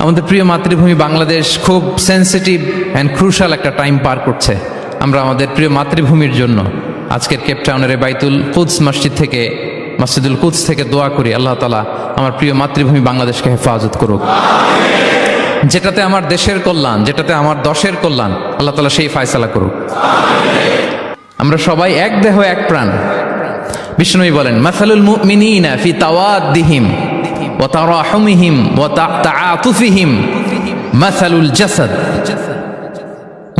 আমাদের প্রিয় মাতৃভূমি বাংলাদেশ খুব সেন্সিটিভ অ্যান্ড ক্রুশাল একটা টাইম পার করছে। আমরা আমাদের প্রিয় মাতৃভূমির জন্য আজকের কেপটাউনের বাইতুল কুদস মসজিদ থেকে, মসজিদুল কুদস থেকে দোয়া করি আল্লাহ তাআলা আমার প্রিয় মাতৃভূমি বাংলাদেশকে হেফাজত করুক। যেটাতে আমার দেশের কল্যাণ, যেটাতে আমার দশের কল্যাণ, আল্লাহ তাআলা সেই ফায়সালা করুক। আমরা সবাই এক দেহ এক প্রাণ। বিষ্ণুই বলেন, মাসালুল মুমিনিনা ফি তাওয়াদ্দিহিম ওয়া তারাহুমিহিম ওয়া তাআতুফিহিম মাসালুল জাসাদ।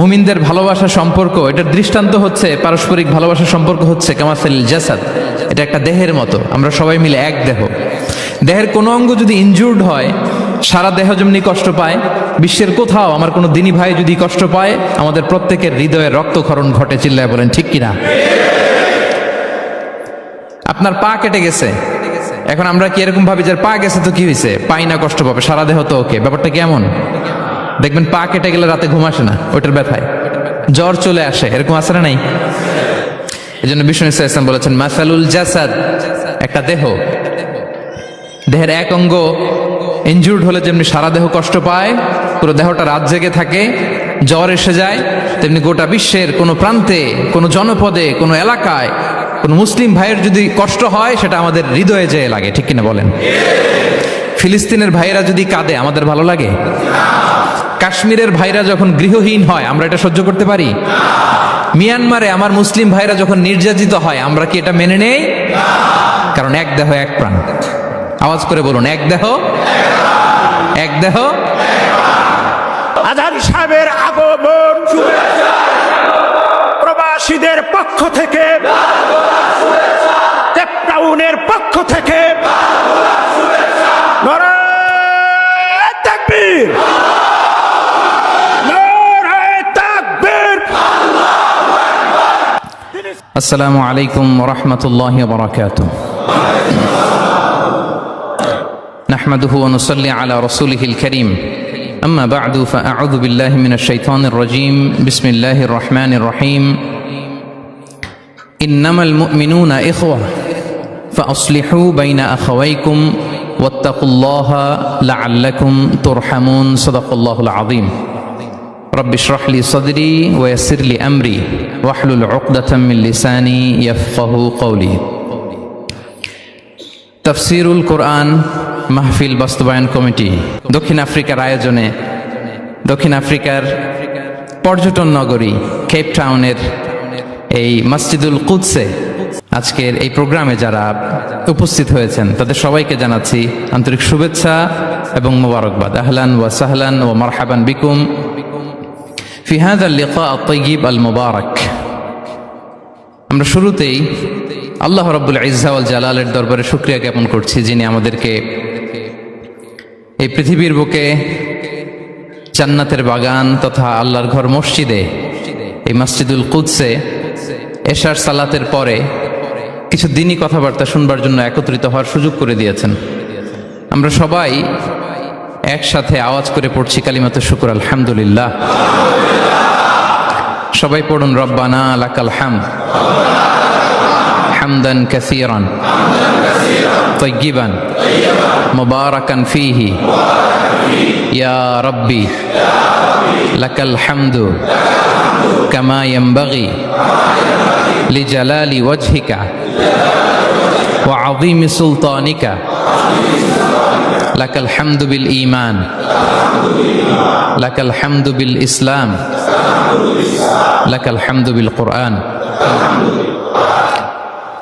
মুমিনদের ভালোবাসা সম্পর্ক, এটার দৃষ্টান্ত হচ্ছে, পারস্পরিক ভালোবাসা সম্পর্ক হচ্ছে কামাসালিল জাসাদ, এটা একটা দেহের মতো। আমরা সবাই মিলে এক দেহ। দেহের কোনো অঙ্গ যদি ইনজুর্ড হয়, সারা দেহ যেমনি কষ্ট পায়, বিশ্বের কোথাও আমার কোনো দিনী ভাই যদি কষ্ট পায়, আমাদের প্রত্যেকের হৃদয়ে রক্তক্ষরণ ঘটে। চিল্লায় বলেন ঠিক কিনা? আপনার পা কেটে গেছে, এখন আমরা কি এরকম ভাবি যে পা গেছে তো কি হয়েছে, পাই না কষ্ট পাবে, সারা দেহ তো ওকে। ব্যাপারটা কেমন? দেখবেন পা কেটে গেলে রাতে ঘুম আসে না, ওইটার ব্যথায় জ্বর চলে আসে, এরকম আছে না নাই? এই জন্য বিষ্ণু ইসলাম বলেছেন, মাসালুল জাসাদ, একটা দেহ, দেহের এক অঙ্গ ইনজুর্ড হলে যেমনি সারা দেহ কষ্ট পায়, পুরো দেহটা রাত জেগে থাকে, জ্বর এসে যায়, তেমনি গোটা বিশ্বের কোনো প্রান্তে, কোনো জনপদে, কোনো এলাকায় কোনো মুসলিম ভাইয়ের যদি কষ্ট হয়, সেটা আমাদের হৃদয়ে যেয়ে লাগে। ঠিক কিনা বলেন? ফিলিস্তিনের ভাইয়েরা যদি কাঁদে, আমাদের ভালো লাগে? কাশ্মীরের ভাইরা যখন গৃহহীন হয়, আমরা এটা সহ্য করতে পারি? মিয়ানমারে আমার মুসলিম ভাইরা যখন নির্যাতিত হয়, আমরা কি এটা মেনে নেই? কারণ এক দেহ এক প্রাণ। আওয়াজ করে বলুন, এক দেহ এক দেহ। আজহারী সাহেবের আগমন প্রবাসীদের পক্ষ থেকে, কেপটাউনের পক্ষ থেকে নারায়ে তাকবীর, নারায়ে তাকবীর। আসসালামু আলাইকুম ওয়া রাহমাতুল্লাহি ওয়া বারাকাতুহু। নাহমাদুহু ওয়া নুসাল্লি আলা রাসূলিহিল কারীম। أما بعد فأعوذ بالله من الشيطان الرجيم. بسم الله الرحمن الرحيم. إنما المؤمنون إخوة فأصلحوا بين أخويكم واتقوا الله لعلكم ترحمون. صدق الله العظيم. رب اشرح لي صدري ويسر لي أمري واحلل عقدة من لساني يفقه قولي. তাফসীরুল কোরআন মাহফিল বাস্তবায়ন কমিটি দক্ষিণ আফ্রিকার আয়োজনে, দক্ষিণ আফ্রিকার পর্যটন নগরী কেপটাউনের এই মসজিদুল কুদসে আজকের এই প্রোগ্রামে যারা উপস্থিত হয়েছেন, তাদের সবাইকে জানাচ্ছি আন্তরিক শুভেচ্ছা এবং মোবারকবাদ। আহলান ওয়া সাহলান ওয়া মারহাবান বিকুম ফি হাযাল লিকা আত-তাইয়্যিব আল মুবারাক। আমরা শুরুতেই আল্লাহ রাব্বুল ইজ্জা ওয়াল জালালের দরবারে শুকরিয়া জ্ঞাপন করছি, যিনি আমাদেরকে এই পৃথিবীর বুকে জান্নাতের বাগান তথা আল্লাহর ঘর মসজিদে, এই মসজিদুল কুদসে এশার সালাতের পরে কিছু দিনী কথাবার্তা শুনবার জন্য একত্রিত হওয়ার সুযোগ করে দিয়েছেন। আমরা সবাই একসাথে আওয়াজ করে পড়ছি কালিমাতে শুকর, আলহামদুলিল্লাহ। সবাই পড়ুন, রব্বানা লাকাল হামদ হামদান কাসীরান তাইয়্যিবান মুবারাকান ফীহি ইয়া রাব্বি লাকাল হামদু কামা ইয়ানবাগি লিজালালি ওয়াজহিকা ওয়া আযীমি সুলতানিকা লাকাল হামদু বিল ঈমান লাকাল হামদু বিল ইসলাম লাকাল হামদু বিল কুরআন।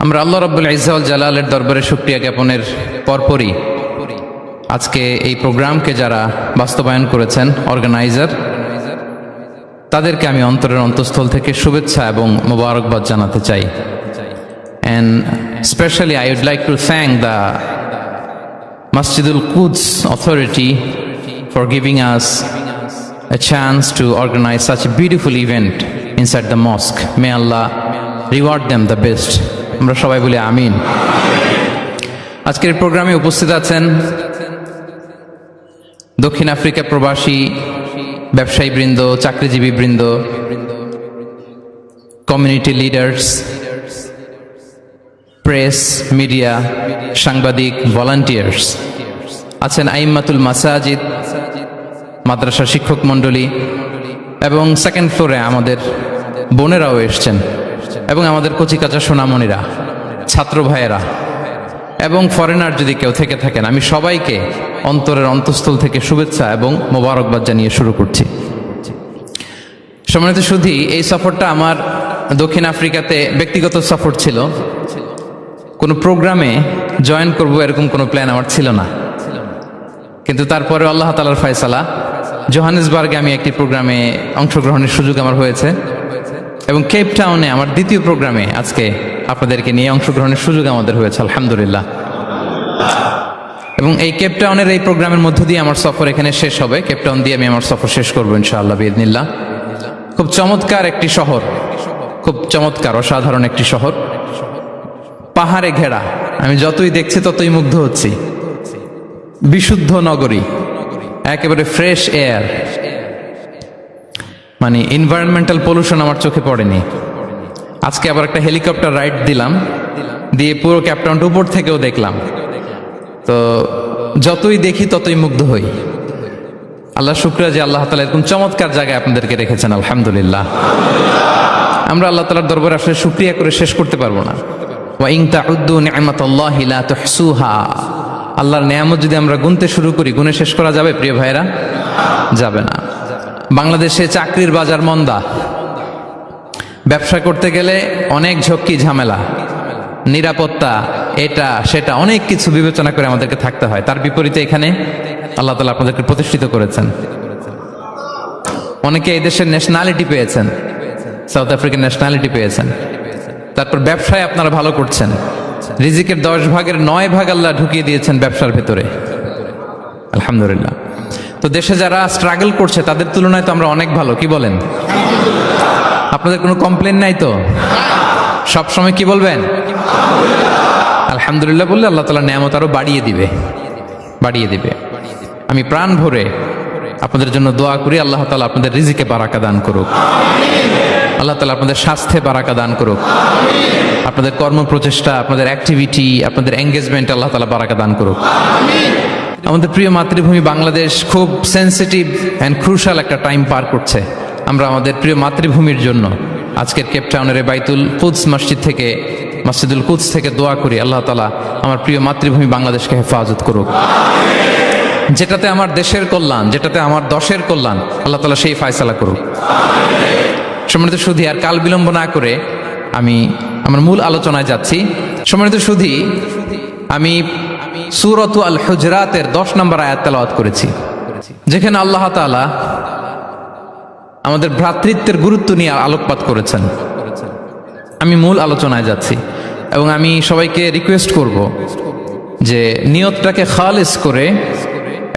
আমরা আল্লাহ রাব্বুল ইজ্জা ওয়াল জালালের দরবারে শুকরিয়া জ্ঞাপনের পরপরই আজকে এই প্রোগ্রামকে যারা বাস্তবায়ন করেছেন, অর্গানাইজার, তাদেরকে আমি অন্তরের অন্তঃস্থল থেকে শুভেচ্ছা এবং মোবারকবাদ জানাতে চাই। And especially I would like to thank the Masjidul Quds authority for giving us a chance to organize such a beautiful event inside the mosque. May Allah reward them the best. আমরা সবাই বলি আমিন। আজকের প্রোগ্রামে উপস্থিত আছেন দক্ষিণ Africa প্রবাসী ব্যবসায়ী বৃন্দ, চাকরিজীবী বৃন্দ, কমিউনিটি লিডার্স, প্রেস, মিডিয়া, সাংবাদিক, ভলান্টিয়ার্স, আছেন আইম্মাতুল মাসাজিদ, মাদ্রাসার শিক্ষক মণ্ডলী এবং সেকেন্ড ফ্লোরে আমাদের বোনেরাও এসছেন এবং আমাদের কচিকাচা সোনামণিরা, ছাত্র ভাইয়েরা এবং ফরেনার যদি কেউ থেকে থাকেন, আমি সবাইকে অন্তরের অন্তঃস্থল থেকে শুভেচ্ছা এবং মোবারকবাদ জানিয়ে শুরু করছি। সম্মানিত সুধী, এই সফরটা আমার দক্ষিণ আফ্রিকাতে ব্যক্তিগত সফর ছিল। কোনো প্রোগ্রামে জয়েন করব এরকম কোনো প্ল্যান আমার ছিল না, কিন্তু তারপরে আল্লাহ তাআলার ফয়সালা জোহানেসবার্গে আমি একটি প্রোগ্রামে অংশগ্রহণের সুযোগ আমার হয়েছে এবং কেপ টাউনে আমার দ্বিতীয় প্রোগ্রামে আজকে আপনাদেরকে নিয়ে অংশগ্রহণের সুযোগ আমাদের হয়েছে, আলহামদুলিল্লাহ। এবং এই কেপ টাউনের এই প্রোগ্রামের মধ্য দিয়ে আমার সফর এখানে শেষ হবে। কেপ টাউন দিয়ে আমি আমার সফর শেষ করবো ইনশাআল্লাহ বিইذনিল্লাহ। খুব চমৎকার একটি শহর, খুব চমৎকার অসাধারণ একটি শহর, পাহাড়ে ঘেরা। আমি যতই দেখছি ততই মুগ্ধ হচ্ছি। বিশুদ্ধ নগরী, একেবারে ফ্রেশ এয়ার, মানে এনভায়রনমেন্টাল পলিউশন আমার চোখে পড়েনি। আজকে আবার একটা হেলিকপ্টার রাইড দিলাম, দিয়ে পুরো কেপ টাউনটা উপর থেকেও দেখলাম। তো যতই দেখি ততই মুগ্ধ হই। আল্লাহ শুকরিয়া যে আল্লাহ তাআলা এরকম চমৎকার জায়গায় আপনাদেরকে রেখেছেন, আলহামদুলিল্লাহ। আমরা আল্লাহ তাআলার দরবারে আসলে শুকরিয়া করে শেষ করতে পারবো না। ওয়া ইন তাউদ্দু নি'মাতাল্লাহি লা তুহসুহা, আল্লাহর নেয়ামত যদি আমরা গুনতে শুরু করি, গুনে শেষ করা যাবে প্রিয় ভাইরা? যাবে না। বাংলাদেশে চাকরির বাজার মন্দা, ব্যবসা করতে গেলে অনেক ঝক্কি ঝামেলা, নিরাপত্তা, এটা সেটা অনেক কিছু বিবেচনা করে আমাদেরকে থাকতে হয়। তার বিপরীতে এখানে আল্লাহ তাআলা আপনাদেরকে প্রতিষ্ঠিত করেছেন। অনেকে এই দেশের ন্যাশনালিটি পেয়েছেন, সাউথ আফ্রিকান ন্যাশনালিটি পেয়েছেন। তারপর ব্যবসায় আপনারা ভালো করছেন, রিজিকের 10 ভাগের 9 ভাগ আল্লাহ ঢুকিয়ে দিয়েছেন ব্যবসার ভেতরে, আলহামদুলিল্লাহ। তো দেশে যারা স্ট্রাগল করছে তাদের তুলনায় তো আমরা অনেক ভালো, কি বলেন? আপনাদের কোনো কমপ্লেন নাই তো? সব সময় কি বলবেন? আলহামদুলিল্লাহ বললে আল্লাহ তাআলা নেয়ামত আরো বাড়িয়ে দিবে, বাড়িয়ে দিবে। আমি প্রাণ ভরে আপনাদের জন্য দোয়া করি, আল্লাহ তাআলা আপনাদের রিজিকে বারাকা দান করুক, আল্লাহ তাআলা আপনাদের স্বাস্থ্যে বারাকা দান করুক, আপনাদের কর্ম প্রচেষ্টা, আপনাদের অ্যাক্টিভিটি, আপনাদের এঙ্গেজমেন্ট আল্লাহ তাআলা বারাকা দান করুক। আমাদের প্রিয় মাতৃভূমি বাংলাদেশ খুব সেন্সিটিভ অ্যান্ড ক্রুশাল একটা টাইম পার করছে। আমরা আমাদের প্রিয় মাতৃভূমির জন্য আজকের কেপ টাউনের বাইতুল কুদস মসজিদ থেকে, মসজিদুল কুদস থেকে দোয়া করি আল্লাহ তাআলা আমার প্রিয় মাতৃভূমি বাংলাদেশকে হেফাজত করুক। যেটাতে আমার দেশের কল্যাণ, যেটাতে আমার দশের কল্যাণ, আল্লাহ তাআলা সেই ফয়সালা করুক। সম্মানিত সুধী, আর কাল বিলম্ব না করে আমি আমার মূল আলোচনায় যাচ্ছি। সম্মানিত সুধী, আমি সূরাতু আল হুজরাতের 10 নম্বর আয়াত তেলাওয়াত করেছি, যেখানে আল্লাহ তাআলা আমাদের ভ্রাতৃত্বের গুরুত্ব নিয়ে আলোকপাত করেছেন। আমি মূল আলোচনায় যাচ্ছি এবং আমি সবাইকে রিকোয়েস্ট করব যে নিয়তটাকে খালিস করে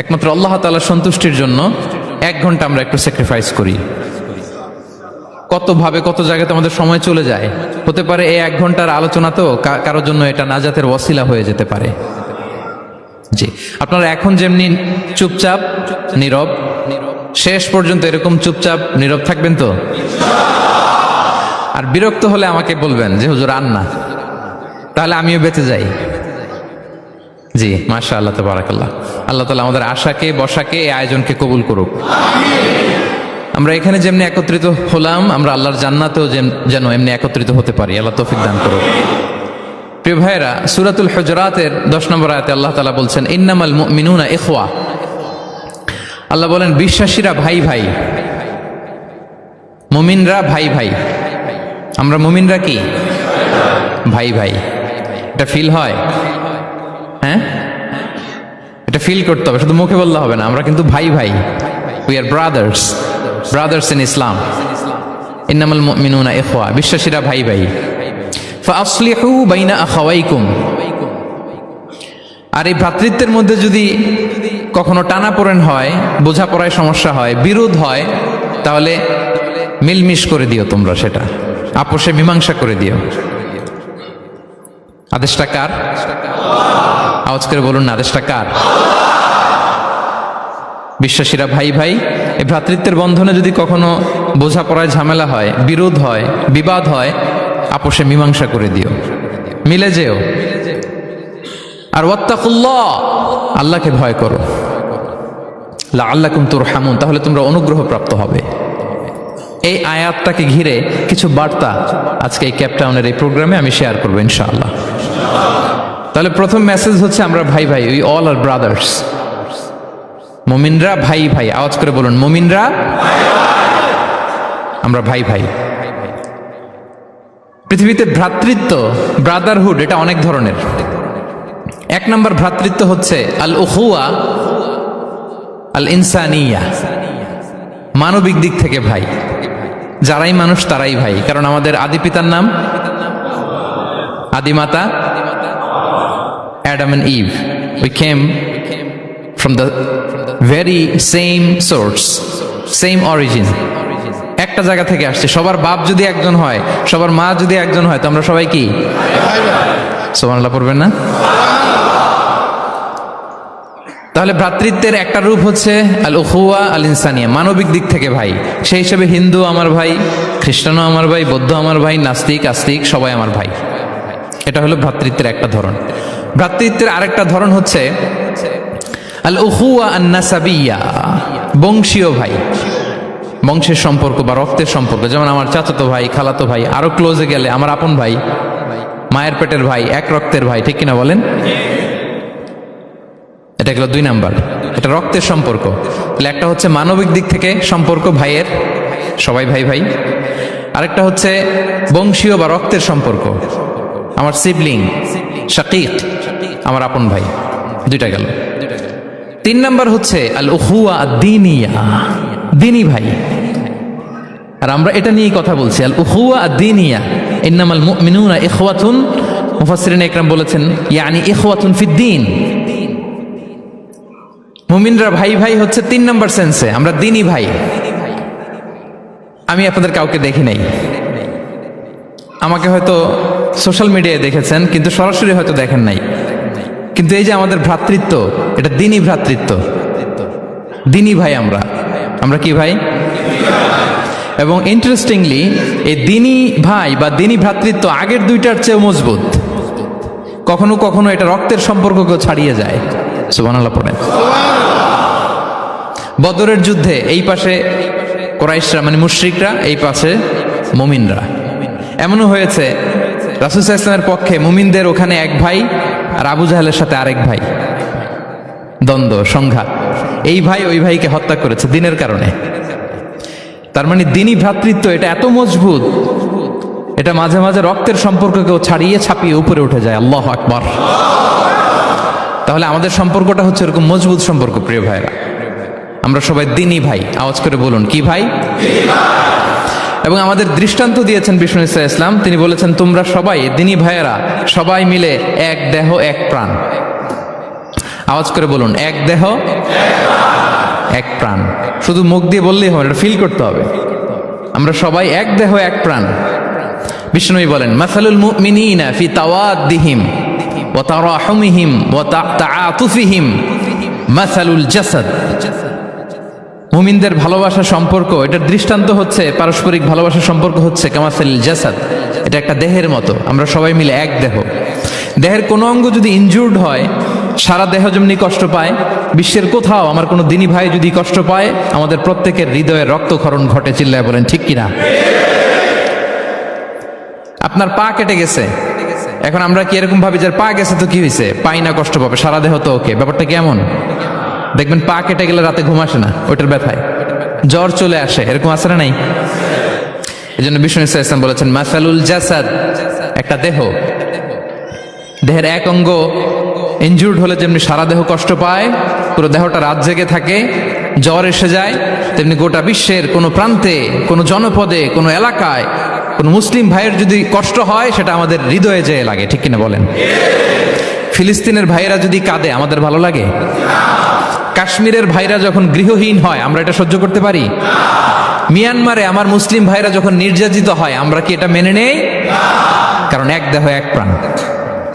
একমাত্র আল্লাহ তাআলার সন্তুষ্টির জন্য 1 ঘন্টা আমরা একটু স্যাক্রিফাইস করি। কত ভাবে কত জায়গাতে আমাদের সময় চলে যায়, হতে পারে এই 1 ঘন্টার আলোচনা তো কারোর জন্য এটা নাজাতের ওয়াসিলা হয়ে যেতে পারে। জি, আপনারা এখন যেমনি চুপচাপ নীরব, শেষ পর্যন্ত এরকম চুপচাপ নীরব থাকবেন তো? আর বিরক্ত হলে আমাকে বলবেন যে হুজুর আর না, তাহলে আমিও বেঁচে যাই। জি, মাশাআল্লাহ, তাবারাকাল্লাহ। আল্লাহ তাআলা আমাদের আশাকে, বসাকে, এই আয়োজনকে কবুল করুক। আমরা এখানে যেমনি একত্রিত হলাম, আমরা আল্লাহর জান্নাতেও যেন এমনি একত্রিত হতে পারি, আল্লাহ তৌফিক দান করুক। প্রিয় ভাইয়েরা, সূরাতুল হুজরাতের 10 নম্বর আয়াতে আল্লাহ তাআলা বলছেন, ইন্নামাল মুমিনুনা ইখওয়া। আল্লাহ বলেন বিশ্বাসীরা ভাই ভাই, মুমিনরা ভাই ভাই। আমরা মুমিনরা কি? ভাই ভাই। এটা ফিল হয়? হ্যাঁ, এটা ফিল করতে হবে, শুধু মুখে বললে হবে না। আমরা কিন্তু ভাই ভাই, we are brothers, brothers in Islam. ইন্নামাল মুমিনুনা ইখওয়া, বিশ্বাসীরা ভাই ভাই। ফাসলিহু বাইনা আখাওয়াইকুম। আর এই ভ্রাতৃত্বের মধ্যে যদি কখনো টানাপোড়েন হয়, বোঝাপড়ায় সমস্যা হয়, বিরোধ হয়, তাহলে মিলমিশ করে দিও তোমরা, সেটা আপোষে মীমাংসা করে দিও। আদেশটা কার? আওয়াজ করে বলুন না, আদেশটা কার? বিশ্বাসীরা ভাই ভাই। এই ভ্রাতৃত্বের বন্ধনে যদি কখনো বোঝাপড়ায় ঝামেলা হয়, বিরোধ হয়, বিবাদ হয়, আপোষে মীমাংসা করে দিও, মিলে যেও। আর ওয়াত্তাকুল্লাহ, আল্লাহকে ভয় করো। লাআল্লাকুম তুরহামুন, তাহলে তোমরা অনুগ্রহ প্রাপ্ত হবে। এই আয়াতটাকে ঘিরে কিছু বার্তা আজকে এই কেপটাউনের এই প্রোগ্রামে আমি শেয়ার করবো ইনশাআল্লাহ। তাহলে প্রথম মেসেজ হচ্ছে আমরা ভাই ভাই, উই অল আর ব্রাদার্স। মুমিনরা ভাই ভাই, আওয়াজ করে বলুন, মুমিনরা আমরা ভাই ভাই। পৃথিবীতে ভ্রাতৃত্ব, ব্রাদারহুড, এটা অনেক ধরনের। এক নম্বর ভ্রাতৃত্ব হচ্ছে আল উখুয়া আল ইনসানিয়া, মানবিক দিক থেকে ভাই। যারাই মানুষ তারাই ভাই, কারণ আমাদের আদি পিতার নাম, আদিমাতা Adam and Eve. We came from the very same source, same origin. একটা জায়গা থেকে আসছে। সবার বাপ যদি একজন হয়, সবার মা যদি একজন হয়, তো আমরা সবাই কি? সুবহানাল্লাহ পড়বেন না? তাহলে ভ্রাতৃত্বের একটা রূপ হচ্ছে আল উখুয়া আল ইনসানিয়া, মানবিক দিক থেকে ভাই। সেই হিসেবে হিন্দু আমার ভাই, খ্রিস্টানও আমার ভাই, বৌদ্ধ আমার ভাই, নাস্তিক আস্তিক সবাই আমার ভাই। এটা হলো ভ্রাতৃত্বের একটা ধরন। ভ্রাতৃত্বের আরেকটা ধরন হচ্ছে আল উখুয়া আন নাসাবিয়া, বংশীয় ভাই, বংশের সম্পর্ক বা রক্তের সম্পর্ক। যেমন আমার চাচাতো ভাই, খালাতো ভাই, আরো ক্লোজে গেলে আমার আপন ভাই, মায়ের পেটের ভাই, এক রক্তের ভাই, ঠিক কিনা বলেন? এটা গেল 2 নাম্বার, এটা রক্তের সম্পর্ক। তাহলে একটা হচ্ছে মানবিক দিক থেকে সম্পর্ক ভাইয়ের, সবাই ভাই ভাই। আরেকটা হচ্ছে বংশীয় বা রক্তের সম্পর্ক, আমার সিবলিং, শাকিক, আমার আপন ভাই। 2টা গেল। 3 নাম্বার হচ্ছে আল উখুয়া আদ-দীনিয়া, দিনী ভাই। আর আমরা এটা নিয়েই কথা বলছি, আল উখুয়া আদ-দীনিয়া। ইন্নামাল মুমিনুনা ইখওয়াতুন, মুফাসসিরিন ইকরাম বলেছেন ইয়ানি ইখওয়াতুন ফিদ-দীন। মুমিনরা ভাই ভাই হচ্ছে 3 নাম্বার সেন্সে, আমরা দিনী ভাই। আমি আপনাদের কাউকে দেখি নাই, আমাকে হয়তো সোশ্যাল মিডিয়ায় দেখেছেন, কিন্তু সরাসরি হয়তো দেখেন নাই। কিন্তু এই যে আমাদের ভ্রাতৃত্ব, এটা দিনী ভ্রাতৃত্ব, দিনী ভাই। আমরা কি ভাই? এবং ইন্টারেস্টিংলি এই দিনী ভাই বা দিনী ভ্রাতৃত্ব আগের 2টার চেয়েও মজবুত। কখনো কখনো এটা রক্তের সম্পর্ককেও ছাড়িয়ে যায়। সুবহানাল্লাহ পড়েন। বদরের যুদ্ধে এই পাশে কুরাইশরা মানে মুশরিকরা, এই পাশে মুমিনরা। এমনও হয়েছে রাসূল সাল্লাল্লাহু আলাইহি ওয়াসাল্লামের পক্ষে মুমিনদের ওখানে এক ভাই, আর আবু জাহেলের সাথে আরেক ভাই, দ্বন্দ্ব, সংঘাত। এই ভাই ওই ভাইকে হত্যা করেছে দিনের কারণে। তার মানে দিনী ভ্রাতৃত্ব এটা এত মজবুত, এটা মাঝে মাঝে রক্তের সম্পর্ককেও ছাড়িয়ে ছাপিয়ে উপরে উঠে যায়। আল্লাহু আকবার। তাহলে আমাদের সম্পর্কটা হচ্ছে এরকম মজবুত সম্পর্ক। প্রিয় ভাইরা, আমরা সবাই দিনী ভাই। আওয়াজ করে বলুন, কি ভাই? এবং আমাদের দৃষ্টান্ত দিয়েছেন বিষ্ণু ইসা ইসলাম। তিনি বলেছেন, তোমরা সবাই দিনী ভাইয়েরা, সবাই মিলে এক দেহ এক প্রাণ। আওয়াজ করে বলুন, এক দেহ এক প্রাণ। শুধু মুখ দিয়ে বললেই হবে, এটা ফিল করতে হবে। আমরা সবাই এক দেহ এক প্রাণ। বিষ্ণুই বলেন, মাসালুল মুমিনিনা ফি তাওয়াদ্দিহিম ওয়া তারাহুমিহিম ওয়া তাআতুফিহিম মাসালুল জাসাদ। মুমিনদের ভালোবাসার সম্পর্ক, এটার দৃষ্টান্ত হচ্ছে, পারস্পরিক ভালোবাসার সম্পর্ক হচ্ছে কামাসালিল জাসাদ, এটা একটা দেহের মতো। আমরা সবাই মিলে এক দেহ। দেহের কোনো অঙ্গ যদি ইনজুর্ড হয়, সারা দেহ যেমনি কষ্ট পায়, বিশ্বের কোথাও আমার কোনো দিনী ভাই যদি কষ্ট পায়, আমাদের প্রত্যেকের হৃদয়ে রক্তক্ষরণ ঘটে। চিল্লায় বলেন ঠিক কিনা? আপনার পা কেটে গেছে, এখন আমরা কি এরকম ভাবি যে পা গেছে তো কি হয়েছে, পাই না, কষ্ট পাবে, সারা দেহ তো ওকে। ব্যাপারটা কেমন? দেখবেন পা কেটে গেলে রাতে ঘুম আসে না, ওইটার ব্যথায় জ্বর চলে আসে, এরকম আসে না? নাই? এই জন্য বিষ্ণু ইসলাম বলেছেন, মাসালুল জাসাদ, একটা দেহ, দেহের এক অঙ্গ ইনজুর্ড হলে যেমনি সারা দেহ কষ্ট পায়, পুরো দেহটা রাত জেগে থাকে, জ্বর এসে যায়, তেমনি গোটা বিশ্বের কোনো প্রান্তে, কোনো জনপদে, কোনো এলাকায় কোনো মুসলিম ভাইয়ের যদি কষ্ট হয়, সেটা আমাদের হৃদয়ে যেয়ে লাগে। ঠিক কিনা বলেন? ফিলিস্তিনের ভাইয়েরা যদি কাঁদে, আমাদের ভালো লাগে? কাশ্মীরের ভাইরা যখন গৃহহীন হয়, আমরা এটা সহ্য করতে পারি? মিয়ানমারে আমার মুসলিম ভাইরা যখন নির্যাতিত হয়, আমরা কি এটা মেনে নেই? কারণ এক দেহ এক প্রাণ।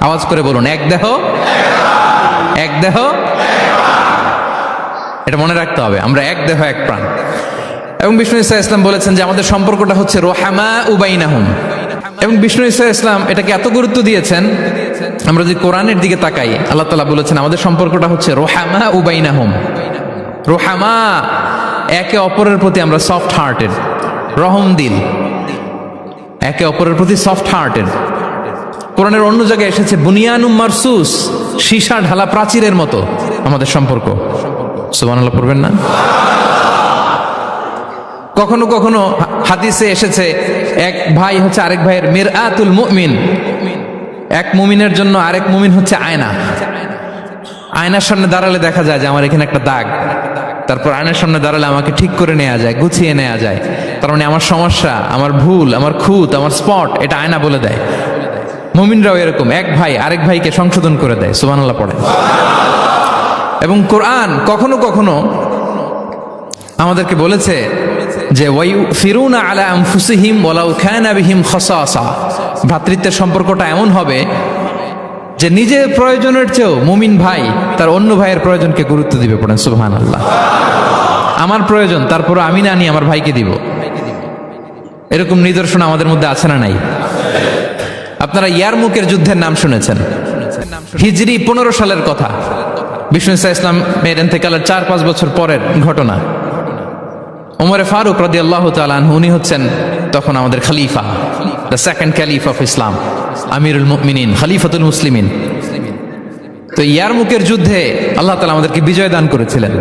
আওয়াজ করে বলুন, এক দেহ এক দেহ। এটা মনে রাখতে হবে, আমরা এক দেহ এক প্রাণ। এবং বিষ্ণু ইসা ইসলাম বলেছেন যে আমাদের সম্পর্কটা হচ্ছে রোহামা উবাইনাহুম। এবং বিষ্ণু ইসা ইসলাম এটাকে এত গুরুত্ব দিয়েছেন, আমরা যদি কোরআনের দিকে তাকাই, আল্লাহ তাআলা বলেছেন আমাদের সম্পর্কটা হচ্ছে রোহামা উবাইনাহুম। রুহামা, একে অপরের প্রতি আমরা সফট হার্টেড, রহম দিল, একে অপরের প্রতি সফট হার্টেড। কোরআনের অন্য জায়গায় এসেছে বুনিয়ানুম মারসুস, সীসা ঢালা প্রাচীরের মতো আমাদের সম্পর্ক। সুবহানাল্লাহ পড়বেন না? কখনো কখনো হাদিসে এসেছে এক ভাই হচ্ছে আরেক ভাইয়ের মিরআতুল মুমিন, এক মুমিনের জন্য আরেক মুমিন হচ্ছে আয়না। আয়নার সামনে দাঁড়ালে দেখা যায় যে আমার এখানে একটা দাগ, তারপর আয়নার সামনে দাঁড়ালে আমাকে ঠিক করে নেওয়া যায়, গুছিয়ে নেওয়া যায়। তার মানে আমার সমস্যা, আমার ভুল, আমার খুঁত, আমার স্পট, এটা আয়না বলে দেয়। মুমিনরাও এরকম, এক ভাই আরেক ভাইকে সংশোধন করে দেয়। সুবহানাল্লাহ পড়ে। এবং কোরআন কখনো কখনো আমাদেরকে বলেছে যে ওয়ায়ুফিরুনা আলা আনফুসিহিম ওয়ালাউ কানা বিহিম খাসাসা, ভ্রাতৃত্বের সম্পর্কটা এমন হবে যে নিজের প্রয়োজনের চেয়েও মুমিন ভাই তার অন্য ভাইয়ের প্রয়োজনকে গুরুত্ব দিবে। পড়েন সুবহানাল্লাহ। আমার প্রয়োজন, তারপর আমি না নিয়ে আমার ভাইকে দিব। এরকম নিদর্শন আমাদের মধ্যে আছে না নাই? আপনারা ইয়ারমুকের যুদ্ধের নাম শুনেছেন, হিজরি 15 সালের কথা। বিষ্ণু ইসলাম এর ইন্তেকালের 4-5 বছর পরের ঘটনা। ওমরে ফারুক রাদিয়াল্লাহু তাআলা আনহু, উনি হচ্ছেন তখন আমাদের খলিফা, the second caliph of Islam, আমিরুল মুমিনিন, খলিফাতুল মুসলিমিন। তো ইয়ারমুকের যুদ্ধে আল্লাহ তাআলা আমাদেরকে বিজয় দান করেছিলেন,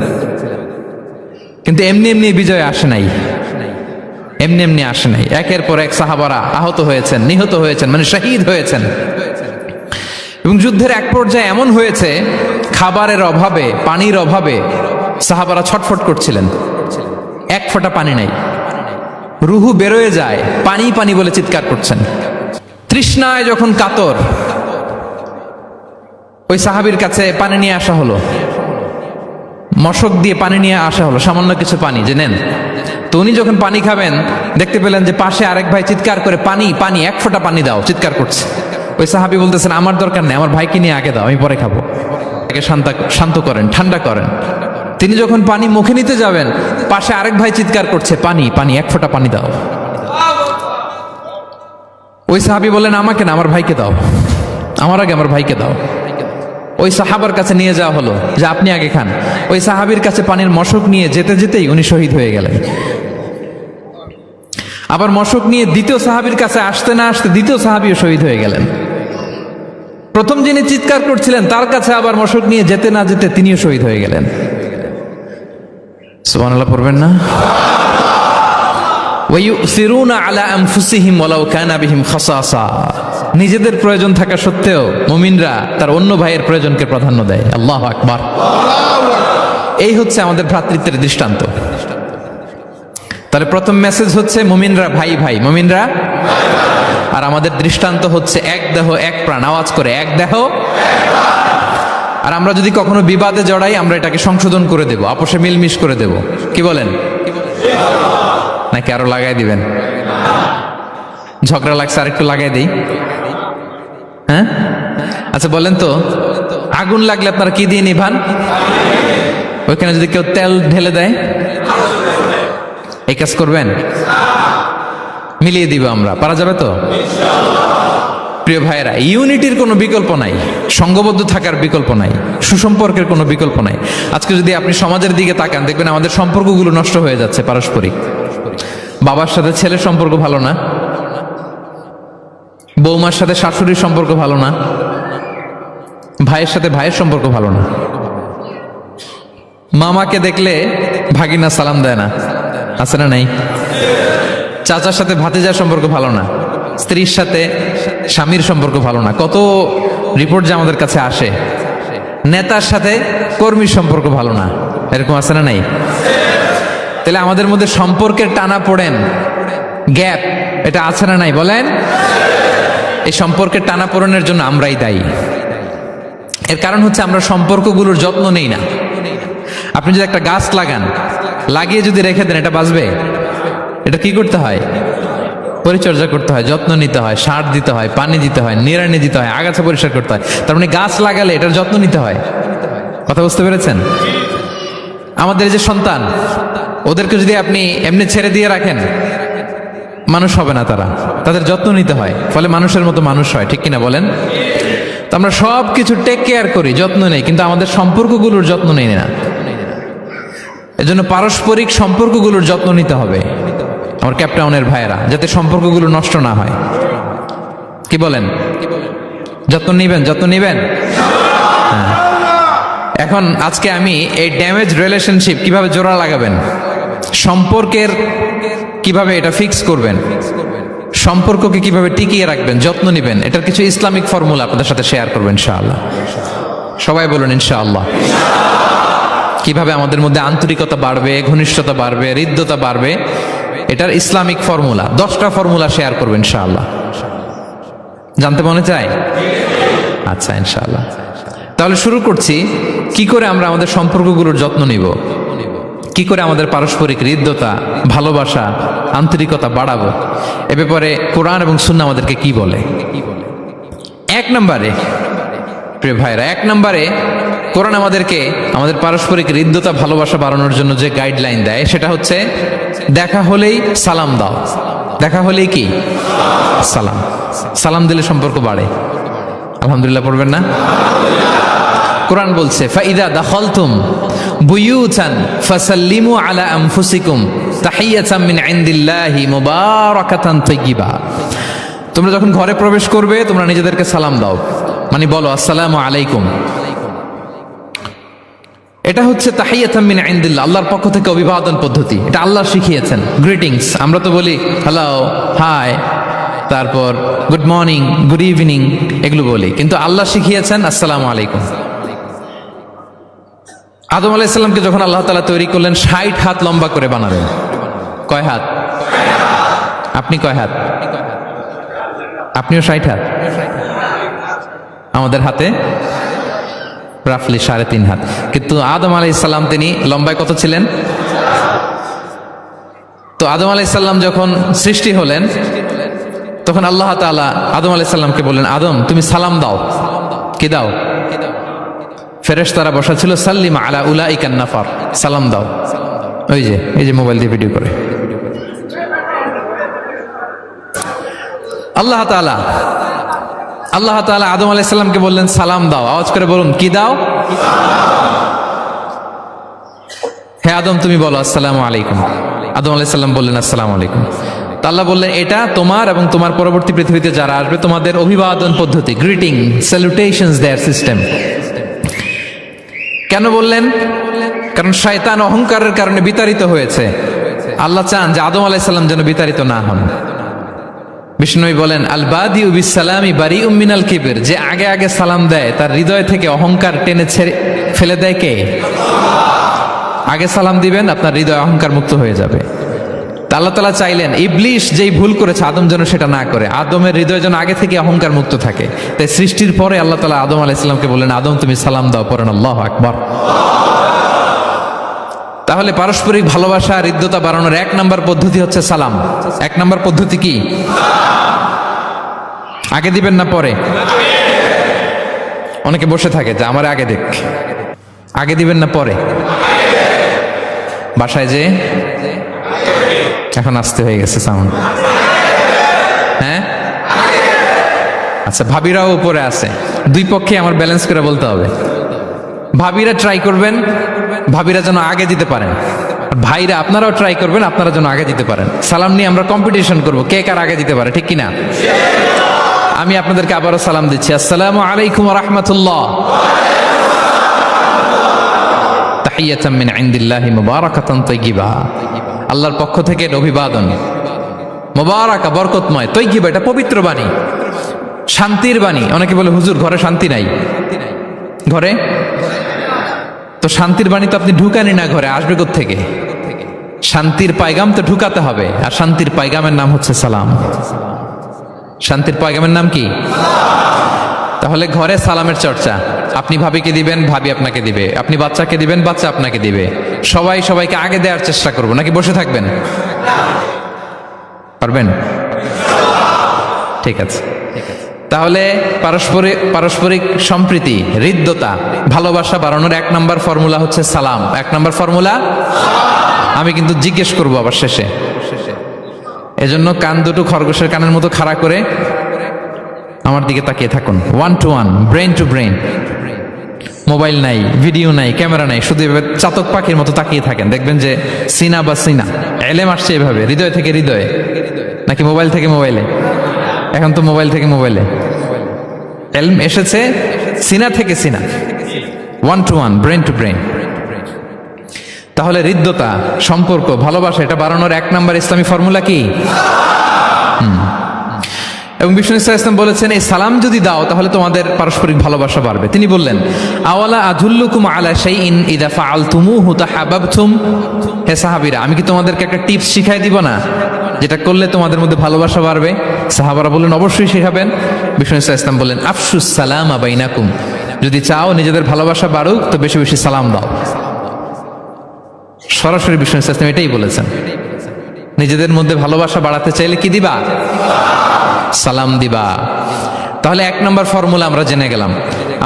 কিন্তু এমনি এমনি বিজয় আসে নাই, এমনি এমনি আসে নাই। একের পর এক সাহাবারা আহত হয়েছেন, নিহত হয়েছেন, মানে শহীদ হয়েছেন। এবং যুদ্ধের এক পর্যায়ে এমন হয়েছে, খাবারের অভাবে, পানির অভাবে সাহাবারা ছটফট করছিলেন, এক ফোঁটা পানি নাই, রুহু বেরোয় যায়, পানি পানি বলে চিৎকার করছেন। তৃষ্ণায় যখন কাতর, ওই সাহাবীর কাছে পানি নিয়ে আসা হলো, মশক দিয়ে পানি নিয়ে আসা হলো, সামান্য কিছু পানি যে নেন। তো উনি যখন পানি খাবেন, দেখতে পেলেন যে পাশে আরেক ভাই চিৎকার করে পানি পানি, এক ফোঁটা পানি দাও, চিৎকার করছে। ওই সাহাবী বলতেছেন আমার দরকার নেই, আমার ভাইকে নিয়ে আগে দাও, আমি পরে খাবো। তাকে শান্ত করেন, ঠান্ডা করেন। তিনি যখন পানি মুখে নিতে যাবেন, পাশে আরেক ভাই চিৎকার করছে পানি পানি, এক ফোঁটা পানি দাও। ওই সাহাবী বলেন আমাকে না, আমার ভাইকে দাও, আমার আগে আমার ভাইকে দাও। ওই সাহাবার কাছে নিয়ে যাওয়া হলো যে আপনি আগে খান। ওই সাহাবীর কাছে পানির মশক নিয়ে যেতে যেতেই উনি শহীদ হয়ে গেলেন। আবার মশক নিয়ে দ্বিতীয় সাহাবীর কাছে আসতে না আসতে দ্বিতীয় সাহাবীও শহীদ হয়ে গেলেন। প্রথম যিনি চিৎকার করছিলেন তার কাছে আবার মশক নিয়ে যেতে না যেতে তিনিও শহীদ হয়ে গেলেন। সুবহানাল্লাহ পড়বেন না? ওয়ায়ুসিরুনা আলা আনফুসিহিম ওয়ালাউ কানা বিহিম খাসাসা, নিজেদের প্রয়োজন থাকা সত্ত্বেও মুমিনরা তার অন্য ভাইয়ের প্রয়োজনকে প্রাধান্য দেয়। আল্লাহু আকবার। এই হচ্ছে আমাদের ভ্রাতৃত্বের দৃষ্টান্ত। তাহলে প্রথম মেসেজ হচ্ছে মুমিনরা ভাই ভাই, মুমিনরা। আর আমাদের দৃষ্টান্ত হচ্ছে এক দেহ এক প্রাণ, আওয়াজ করে এক দেহ। আর আমরা যদি কখনো বিবাদে জড়াই, আমরা এটাকে সংশোধন করে দেব, আপোষে মিলমিশ করে দেব। কি বলেন? নাকি আরো লাগাই দিবেন? ঝগড়া লাগছে, আর একটু লাগাই দিই। হ্যাঁ, আচ্ছা বলেন তো, আগুন লাগলে আপনারা কি দিয়ে নিভান? ওইখানে যদি কেউ তেল ঢেলে দেয়, এই কাজ করবেন? মিলিয়ে দিব আমরা, পারা যাবে তো? প্রিয় ভাইয়েরা, ইউনিটির কোনো বিকল্প নাই, সংঘবদ্ধ থাকার বিকল্প নাই, সুসম্পর্কের কোনো বিকল্প নাই। আজকে যদি আপনি সমাজের দিকে তাকান, দেখবেন আমাদের সম্পর্কগুলো নষ্ট হয়ে যাচ্ছে পারস্পরিক। বাবার সাথে ছেলের সম্পর্ক ভালো না, বৌমার সাথে শাশুড়ির সম্পর্ক ভালো না, ভাইয়ের সাথে ভাইয়ের সম্পর্ক ভালো না, মামাকে দেখলে ভাগিনা সালাম দেয় না, আছে না নাই? চাচার সাথে ভাতিজার সম্পর্ক ভালো না, স্ত্রীর সাথে স্বামীর সম্পর্ক ভালো না। কত রিপোর্ট যে আমাদের কাছে আসে। নেতার সাথে কর্মীর সম্পর্ক ভালো না, এরকম আছে না নাই? তাহলে আমাদের মধ্যে সম্পর্কের টানা পড়েন, গ্যাপ, এটা আছে না নাই বলেন? এই সম্পর্কের টানা পড়েনের জন্য আমরাই দায়ী। এর কারণ হচ্ছে আমরা সম্পর্কগুলোর যত্ন নেই না। আপনি যদি একটা গাছ লাগান, লাগিয়ে যদি রেখে দেন, এটা বাঁচবে? এটা কি করতে হয়? পরিচর্যা করতে হয়, যত্ন নিতে হয়, সার দিতে হয়, পানি দিতে হয়, নিড়ানি দিতে হয়, আগাছা পরিষ্কার করতে হয়। তার মানে গাছ লাগালে এটার যত্ন নিতে হয়। কথা বুঝতে পেরেছেন? আমাদের যে সন্তান, ওদেরকে যদি আপনি এমনি ছেড়ে দিয়ে রাখেন, মানুষ হবে না তারা, তাদের যত্ন নিতে হয়, ফলে মানুষের মতো মানুষ হয়। ঠিক কিনা বলেন? তো আমরা সব কিছু টেক কেয়ার করি, যত্ন নেই, কিন্তু আমাদের সম্পর্কগুলোর যত্ন নেই না। এজন্য পারস্পরিক সম্পর্কগুলোর যত্ন নিতে হবে আমার ক্যাপটাউনের ভাইয়েরা, যাতে সম্পর্কগুলো নষ্ট না হয়। কি বলেন? যত্ন নিবেন। হ্যাঁ। এখন আজকে আমি এই ড্যামেজ রিলেশনশিপ কিভাবে জোড়া লাগাবেন, সম্পর্কের কিভাবে এটা ফিক্স করবেন, সম্পর্ককে কিভাবে টিকিয়ে রাখবেন, যত্ন নিবেন, এটার কিছু ইসলামিক ফর্মুলা আপনাদের সাথে শেয়ার করবেন ইনশাআল্লাহ। সবাই বলুন ইনশাআল্লাহ। কিভাবে আমাদের মধ্যে আন্তরিকতা বাড়বে, ঘনিষ্ঠতা বাড়বে, হৃদ্যতা বাড়বে, এটার ইসলামিক ফর্মুলা 10টা ফর্মুলা শেয়ার করবেন ইনশাআল্লাহ। জানতে মনে চায়? আচ্ছা ইনশাআল্লাহ। তাহলে শুরু করছি, কি করে আমরা আমাদের সম্পর্কগুলোর যত্ন নিব, কি করে আমাদের পারস্পরিক হৃদ্যতা, ভালোবাসা, আন্তরিকতা বাড়াবো, এ ব্যাপারে কোরআন এবং সুন্নাহ আমাদেরকে কি বলে। এক নম্বরে প্রিয় ভাইরা, এক নম্বরে কোরআন আমাদেরকে আমাদের পারস্পরিক হৃদ্যতা, ভালোবাসা বাড়ানোর জন্য যে গাইডলাইন দেয় সেটা হচ্ছে দেখা হলেই সালাম দাও। দেখা হলেই কি? সালাম। সালাম দিলে সম্পর্ক বাড়ে। আলহামদুলিল্লাহ পড়বেন না? কোরআন বলছে ফাইদা দাখালতুম বুয়ুতান ফাসাল্লিমু আলা আনফুসিকুম তাহিয়াতাম মিন ইনদিল্লাহি মুবারাকাতান তাইয়্যিবা। তোমরা যখন ঘরে প্রবেশ করবে তোমরা নিজেদেরকে সালাম দাও, মানে বলো আসসালামু আলাইকুম। এটা হচ্ছে তাহিয়াতাম মিন ইনদিল্লাহ, আল্লাহর পক্ষ থেকে অভিবাদন পদ্ধতি। এটা আল্লাহ শিখিয়েছেন। গ্রিটিংস আমরা তো বলি হ্যালো, হাই, তারপর গুড মর্নিং, গুড ইভিনিং, এগুলো বলি, কিন্তু আল্লাহ শিখিয়েছেন আসসালামু আলাইকুম। আদম আলাইহিস সালামকে যখন আল্লাহ তাআলা তৈরি করলেন 60 হাত লম্বা করে বানালেন। কয় হাত? আপনি কয় হাত? আপনিও 60 হাত। আমাদের হাতে রাফলি 3.5 হাত। কিন্তু আদম আলাইহিস সালাম তিনি লম্বায় কত ছিলেন? তো আদম আলাইহিস সালাম যখন সৃষ্টি হলেন তখন আল্লাহ তাআলা আদম আলাইহিস সালামকে বললেন, আদম তুমি সালাম দাও। কি দাও? ফেরেশতারা বসা ছিল, সাল্লিম আলা উলাইকান নাফার, সালাম দাও। এই যে মোবাইল দিয়ে ভিডিও করে। আল্লাহ তাআলা আদম আলাইহিস সালামকে বললেন সালাম দাও। আওয়াজ করে বলুন, কি দাও? হে আদম তুমি বলো আসসালামু আলাইকুম। আদম আলাইহিস সালাম বললেন আসসালামু আলাইকুম। তা আল্লাহ বললেন এটা তোমার এবং তোমার পরবর্তী পৃথিবীতে যারা আসবে তোমাদের অভিবাদন পদ্ধতি, গ্রিটিং, স্যালুটেশনস দেয়ার সিস্টেম। কেন বললেন? কারণ শয়তান অহংকারের কারণে বিতাড়িত হয়েছে। আল্লাহ চান যে আদম আলাইহিস সালাম যেন বিতাড়িত না হন। বিষ্ণু বলেন আল বাদিউ বিস সালামি বারিউম মিনাল কিবর, যে আগে আগে সালাম দেয় তার হৃদয় থেকে অহংকার টেনে ছেড়ে ফেলে দেয় কে? আগে সালাম দিবেন, আপনার হৃদয় অহংকার মুক্ত হয়ে যাবে। আল্লাহ তাআলা চাইলেন ইবলিশ যেই ভুল করেছে আদম যেন সেটা না করে, আদমের হৃদয় যেন আগে থেকে অহংকার মুক্ত থাকে। তাই সৃষ্টির পরে আল্লাহ তাআলা আদম আলাইহিস সালামকে বললেন, আদম তুমি সালাম দাও, পড়েন আল্লাহু আকবার। তাহলে পারস্পরিক ভালোবাসা, হৃদ্যতা বাড়ানোর 1 নম্বর পদ্ধতি হচ্ছে সালাম। 1 নম্বর পদ্ধতি কি? আগে দিবেন না পরে? অনেকে বসে থাকে যে আমার আগে দেখ। আগে দিবেন না পরে? বাসায় যে এখন আসতে হয়ে গেছে সাউন্ড। হ্যাঁ আচ্ছা, ভাবিরাও উপরে আছে। দুই পক্ষে আমার ব্যালেন্স করে বলতে হবে। ভাবিরা ট্রাই করবেন, ভাবিরা যেন আগে দিতে পারেন। ভাইরা আপনারাও ট্রাই করবেন, আপনারা যেন আগে দিতে পারেন। সালাম নিয়ে আমরা কম্পিটিশন করব, কে কার আগে দিতে পারে, ঠিক কিনা? আমি আপনাদেরকে আবারও সালাম দিচ্ছি, আসসালামু আলাইকুম ওয়া রাহমাতুল্লাহ। তাহিয়াতাম মিন ইনদিল্লাহি মুবারাকাতান তাইয়্যিবা, আল্লাহর পক্ষ থেকে অভিবাদন, মুবারাকা বরকতময়, তাইয়্যিবা এটা পবিত্র বাণী, শান্তির বাণী। অনেকে বলে হুজুর ঘরে শান্তি নাই। ঘরে তো শান্তির বাণী তো আপনি ঢুকানি না, ঘরে আসবে কোত্থেকে? শান্তির পায়গাম তো ঢুকাতে হবে, আর শান্তির পায়গামের নাম হচ্ছে সালাম। শান্তির পায়গামের নাম কি? তাহলে ঘরে সালামের চর্চা। আপনি ভাবিকে দিবেন, ভাবি আপনাকে দিবে। আপনি বাচ্চাকে দিবেন, বাচ্চা আপনাকে দিবে। সবাই সবাইকে আগে দেওয়ার চেষ্টা করবো, নাকি বসে থাকবেন? পারবেন? ঠিক আছে। তাহলে পারস্পরিক সম্প্রীতি, হৃদ্যতা, ভালোবাসা বাড়ানোর 1 নম্বর ফর্মুলা হচ্ছে সালাম। 1 নম্বর ফর্মুলা আমি কিন্তু জিজ্ঞেস করবো আবার শেষে, এজন্য কান দুটো খরগোশের কানের মতো খাড়া করে আমার দিকে তাকিয়ে থাকুন। 1 to 1, brain to brain. Mobile নাই, ভিডিও নাই, ক্যামেরা নাই, শুধু এভাবে চাতক পাখির মতো তাকিয়ে থাকেন, দেখবেন যে সিনা বা সিনা এলেম আসছে এভাবে হৃদয় থেকে হৃদয়ে, নাকি মোবাইল থেকে মোবাইলে? এখন তো মোবাইল থেকে মোবাইলে এলম এসেছে, সিনা থেকে সিনা, one to one, brain to brain. তাহলে হৃদ্যতা, সম্পর্ক, ভালোবাসা এটা বাড়ানোর 1 নম্বর ইসলামী ফর্মুলা কি? এবং বিষ্ণু ইসলাম বলেছেন এই সালাম যদি দাও তাহলে তোমাদের পারস্পরিক ভালোবাসা বাড়বে। তিনি বললেন আওয়ালা আদুল্লুকুম আলা শাইইন ইযা ফাআলতুমুহু তাহাব্বাবতুম, হে সাহাবীরা আমি কি তোমাদেরকে একটা টিপস শিখাই দিব না যেটা করলে তোমাদের মধ্যে ভালোবাসা বাড়বে? সাহাবারা বললেন অবশ্যই শেখাবেন। বিষ্ণু ইসলাম বললেন আফশুস সালামা বাইনাকুম, যদি চাও নিজেদের ভালোবাসা বাড়ুক তো বেশি বেশি সালাম দাও। সরাসরি বিষ্ণু ইসলাম এটাই বলেছেন, নিজেদের মধ্যে ভালোবাসা বাড়াতে চাইলে কি দিবা? সালাম দিবা। তাহলে 1 নম্বর ফর্মুলা আমরা জেনে গেলাম,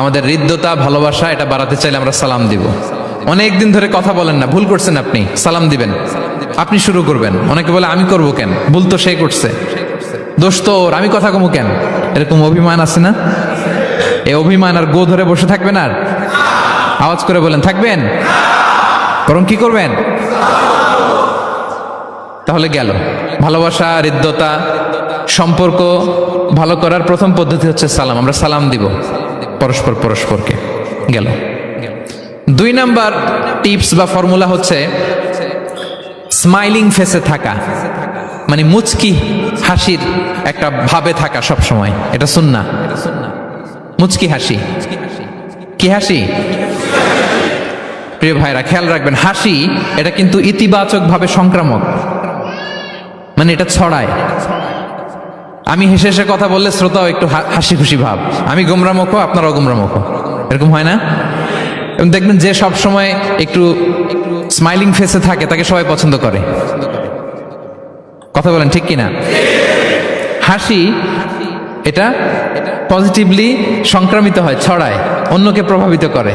আমাদের হৃদ্যতা, ভালোবাসা এটা বাড়াতে চাইলে আমরা সালাম দিব। অনেক দিন ধরে কথা বলেন না, ভুল করছেন, আপনি সালাম দিবেন, আপনি শুরু করবেন। অনেকে বলে আমি করব কেন, ভুল তো সে করছে, দোষ তো ওর, আমি কথা কমু কেন? এরকম অভিমান আছে না? এই অভিমান আর গো ধরে বসে থাকবেন? আর আওয়াজ করে বলেন থাকবেন, বরং কি করবেন? তাহলে গেল ভালোবাসা, হৃদ্যতা, সম্পর্ক ভালো করার প্রথম পদ্ধতি হচ্ছে সালাম। আমরা সালাম দিব পরস্পরকে, গেল। 2 নাম্বার টিপস বা ফর্মুলা হচ্ছে স্মাইলিং ফেসে থাকা, মানে মুচকি হাসির একটা ভাবে থাকা সব সময়, এটা সুন্নাহ। মুচকি হাসি, কি হাসি? প্রিয় ভাইরা খেয়াল রাখবেন, হাসি এটা কিন্তু ইতিবাচক ভাবে সংক্রামক, মানে এটা ছড়ায়। আমি হেসে হেসে কথা বললে শ্রোতাও একটু হাসি খুশি ভাব, আমি গোমরামুখ, আপনারাও গোমরামুখ, এরকম হয় না? এবং দেখবেন যে সব সময় একটু স্মাইলিং ফেসে থাকে তাকে সবাই পছন্দ করে। কথা বলেন ঠিক কিনা? হাসি এটা পজিটিভলি সংক্রামিত হয়, ছড়ায়, অন্যকে প্রভাবিত করে,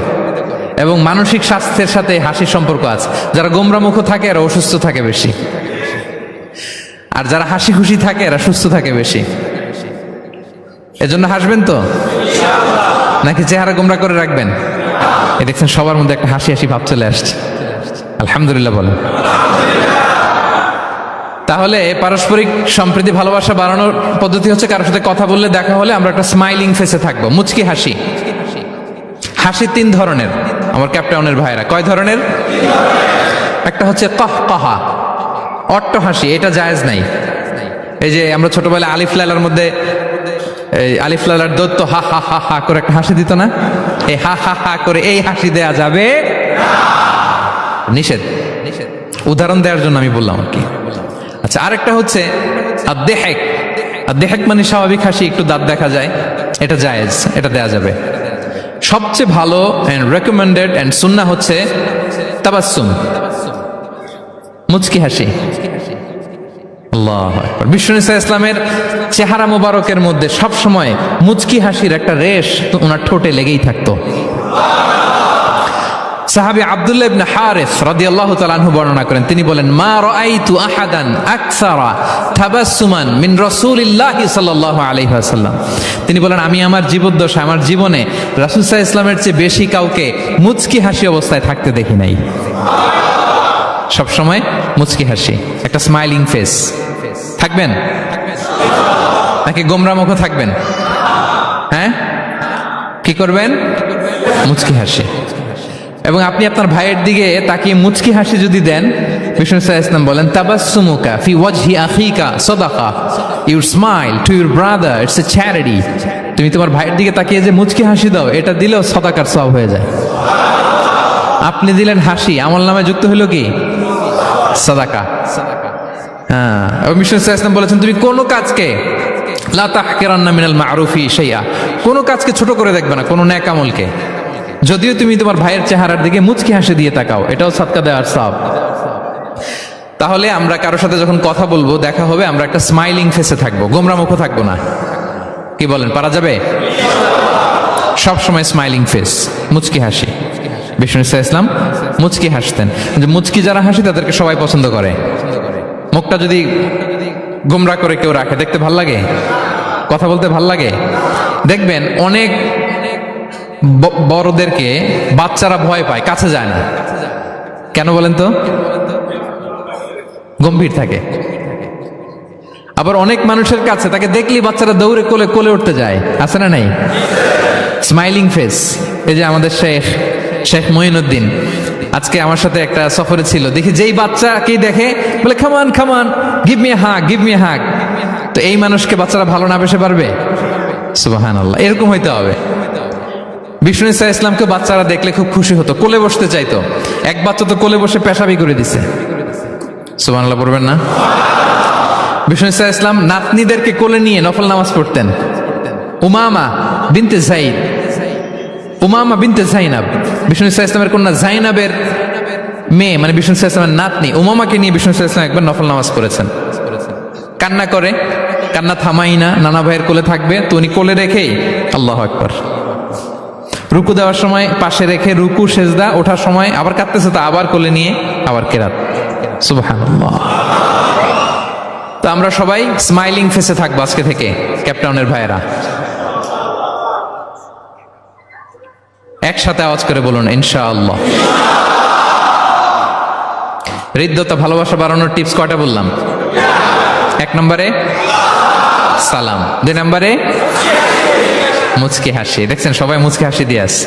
এবং মানসিক স্বাস্থ্যের সাথে হাসির সম্পর্ক আছে। যারা গোমরামুখ থাকে এরা অসুস্থ থাকে বেশি, আর যারা হাসি খুশি থাকে এরা সুস্থ থাকে বেশি। এজন্য হাসবেন তো, নাকি চেহারা গোমরা করে রাখবেন? এ দেখছেন সবার মধ্যে একটা হাসি হাসি ভাব চলে আসছে, আলহামদুলিল্লাহ বলেন। তাহলে পারস্পরিক সম্প্রীতি, ভালোবাসা বাড়ানোর পদ্ধতি হচ্ছে কারোর সাথে কথা বললে, দেখা হলে আমরা একটা স্মাইলিং ফেসে থাকবো, মুচকি হাসি। হাসি 3 ধরনের আমার ক্যাপটাউনের ভাইরা। কয় ধরনের? একটা হচ্ছে কাহকাহা, অট্ট হাসি, এটা জায়েজ নাই। এই যে আমরা ছোটবেলায় আলিফ লালার মধ্যে, এই আলিফ লালার দত্ত হা হা হা হা করে একটা হাসি দিত না? এই হা হা হা করে এই হাসি দেয়া যাবে নিষেধ। উদাহরণ দেওয়ার জন্য আমি বললাম আর কি। আচ্ছা, আরেকটা হচ্ছে আদ-দেহেক। আদ-দেহেক মানে স্বাভাবিক হাসি, একটু দাঁত দেখা যায়, এটা জায়েজ, এটা দেয়া যাবে। সবচেয়ে ভালো এন্ড রেকমেন্ডেড এন্ড সুন্নাহ হচ্ছে তাবাসসুম, মুচকি হাসি। আল্লাহু আকবার। বিষ্ণু ইসলামের চেহারা মোবারকের মধ্যে সব সময় মুচকি হাসির একটা রেশ ওনার ঠোঁটে লেগেই থাকতো। সাহাবী আব্দুল্লাহ ইবনে হারিস রাদিয়াল্লাহু তাআলা আনহু বর্ণনা করেন, তিনি বলেন মা রাআইতু আহাদান আকসারা তাবাসসুমান মিন রাসূলিল্লাহি সাল্লাল্লাহু আলাইহি ওয়াসাল্লাম। তিনি বলেন আমি আমার জীবদ্দশায়, আমার জীবনে রাসূল সাল্লাল্লাহু আলাইহি ওয়াসাল্লামের চেয়ে বেশি কাউকে মুচকি হাসি অবস্থায় থাকতে দেখি নাই। সব সময় মুচকি হাসি, একটা স্মাইলিং ফেস থাকবেন, নাকি গোমরা মুখ থাকবেন? হ্যাঁ, কি করবেন? মুচকি হাসি। এবং আপনি আপনার ভাইয়ের দিকে তাকিয়ে মুচকি হাসি যদি দেন, বিষ্ণু সাল্লাল্লাহু আলাইহি ওয়াসাল্লাম বলেন তাবাসসুমুকা ফি ওয়াজহি আখিকা সাদাকা, your smile to your brother it's a charity. তুমি তোমার ভাইয়ের দিকে তাকিয়ে যে মুচকি হাসি দাও, এটা দিলেও সাদাকার সওয়াব হয়ে যায়। আপনি দিলেন হাসি, আমল নামে যুক্ত হলো কি? সাদাকা। হ্যাঁ, এবং বিষ্ণু সাল্লাল্লাহু আলাইহি ওয়াসাল্লাম বলেছেন তুমি কোনো কাজকে লা তাহকিরান্না মিনাল মা'রুফি শাইআ, কোনো কাজকে ছোট করে দেখবে না, কোনো নেক আমলকে। যদিও তুমি তোমার ভাইয়ের চেহারার দিকে মুচকি হাসি দিয়ে তাকাও, এটাও সাদকা দেওয়ার সওয়াব। তাহলে আমরা কারোর সাথে যখন কথা বলবো, দেখা হবে, আমরা একটা স্মাইলিং ফেসে থাকবো, গোমরা মুখ থাকবো না। কি বলেন, পারা যাবে? সব সময় স্মাইলিং ফেস, মুচকি হাসি। বিষ্ণু ইসলাম মুচকি হাসতেন, যে মুচকি যারা হাসি তাদেরকে সবাই পছন্দ করে। মুখটা যদি গোমরা করে কেউ রাখে, দেখতে ভাল লাগে, কথা বলতে ভাল লাগে। দেখবেন অনেক বড়দেরকে বাচ্চারা ভয় পায়, কাছে যায় না। কেন বলেন তো? গম্ভীর থাকে। আবার অনেক মানুষের কাছে তাকে দেখলেই বাচ্চারা দৌড়ে কোলে কোলে উঠতে যায়, আছে না নাই? Smiling face. এই যে আমাদের শেখ মঈনুদ্দিন আজকে আমার সাথে একটা সফরে ছিল, দেখি যেই বাচ্চাকে দেখে বলে come on come on, give me hug, give me hug. তো এই মানুষকে বাচ্চারা ভালো না বেসে পারবে? সুবহানাল্লাহ, এরকম হইতে হবে। বিষ্ণু ইসা ইসলামকে বাচ্চারা দেখলে খুব খুশি হতো, কোলে বসতে চাইতো। এক বাচ্চা তো কোলে বসে পেশাবি করে দিছে। সুবহানাল্লাহ পড়বেন না? বিষ্ণু ইসা ইসলাম নাতনিদেরকে কোলে নিয়ে নফল নামাজ পড়তেন। উমামা বিনতে যায়েদ, উমামা বিনতে যায়নাব, বিষ্ণু ইসা ইসলামের কন্যা যায়নাবের মেয়ে, মানে বিষ্ণু ইসা ইসলামের নাতনি উমামাকে নিয়ে বিষ্ণু ইসা ইসলাম একবার নফল নামাজ পড়েছেন। কান্না করে, কান্না থামাই না, নানা ভাইয়ের কোলে থাকবে তো উনি কোলে রেখেই আল্লাহু আকবার। রুকু দেওয়ার সময় পাশে রেখে রুকু সেজদা, ওঠার সময় আবার কাঁদতেছে তো আবার কোলে নিয়ে আবার কেরাত। সুবহানাল্লাহ। তো আমরা সবাই স্মাইলিং ফেসে থাকবো আজকে থেকে, ক্যাপটাউনের ভাইয়েরা। একসাথে আওয়াজ করে বলুন ইনশাআল্লাহ। হৃদ্যতা ভালোবাসা বাড়ানোর টিপস কয়টা বললাম? 1 নম্বরে সালাম, 2 নম্বরে মুচকি হাসি। দেখছেন সবাই মুচকি হাসি দিয়ে আসে।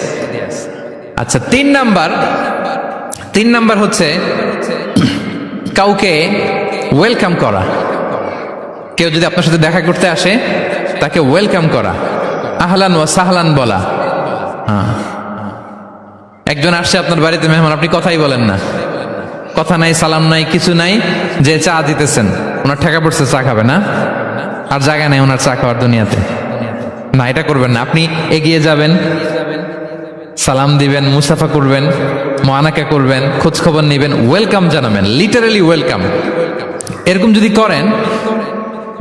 আচ্ছা, 3 নাম্বার হচ্ছে কাউকে ওয়েলকাম করা। কেউ যদি আপনার সাথে দেখা করতে আসে তাকে ওয়েলকাম করা, আহলান ওয়া সাহলান বলা। হ্যাঁ, একজন আসছে আপনার বাড়িতে মেহমান, আপনি কথাই বলেন না, কথা নাই, সালাম নাই, কিছু নাই, যে চা দিতেছেন, ওনার ঠেকা পড়ছে চা খাবে না, আর জায়গা নেই ওনার চা খাওয়ার দুনিয়াতে। না, এটা করবেন না। আপনি এগিয়ে যাবেন, সালাম দিবেন, মুসাফা করবেন, মুআনাকা করবেন, খোঁজ খবর নেবেন, ওয়েলকাম জানাবেন, লিটারালি ওয়েলকাম। এরকম যদি করেন,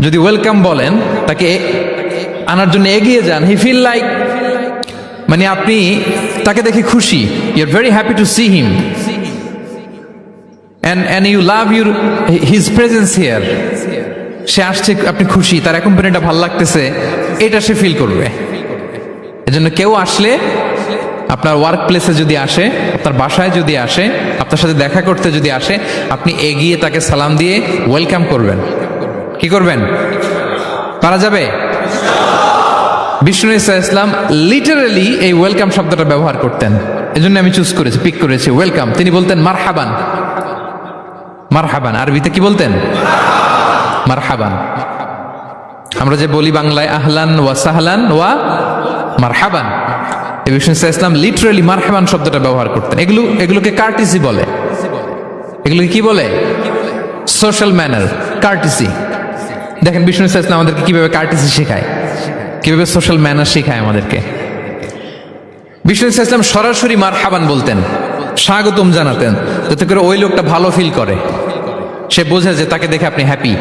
যদি ওয়েলকাম বলেন, তাকে আনার জন্য এগিয়ে যান, হি ফিল লাইক, মানে আপনি তাকে দেখে খুশি, you are very happy to see him and you love his presence here. সে আসছে, আপনি খুশি, তার অ্যাকম্পানিটা ভালো লাগতেছে, এটা সে ফিল করবে। এজন্য কেউ আসলে, আপনার ওয়ার্ক প্লেসে যদি আসে, আপনার বাসায় যদি আসে, আপনার সাথে দেখা করতে যদি আসে, আপনি এগিয়ে তাকে সালাম দিয়ে ওয়েলকাম করবেন। কি করবেন? পারা যাবে? বিষ্ণু ইসা ইসলাম লিটারালি এই ওয়েলকাম শব্দটা ব্যবহার করতেন, এজন্য আমি চুজ করেছি, পিক করেছি ওয়েলকাম। তিনি বলতেন মারহাবান। মারহাবান আরবিতে কি বলতেন? মারহাবান। আমরা যে বলি বাংলায় আহলান ওয়া সাহলান ওয়া মারহাবান, এই বিষ্ণু ইসা ইসলাম লিটারালি মারহাবান শব্দটা ব্যবহার করতেন। এগুলোকে কার্টিসি বলে। এগুলোকে কি বলে? Social manner, কার্টিসি। দেখেন বিষ্ণু ইসা ইসলাম আমাদেরকে কিভাবে কার্টিসি শেখায়, কিভাবে সোশ্যাল ম্যানার শেখায় আমাদেরকে। বিষ্ণু ইসা ইসলাম সরাসরি মারহাবান বলতেন, স্বাগতম জানাতেন, যাতে করে ওই লোকটা ভালো ফিল করে, সে বোঝে যে তাকে দেখে আপনি হ্যাপি।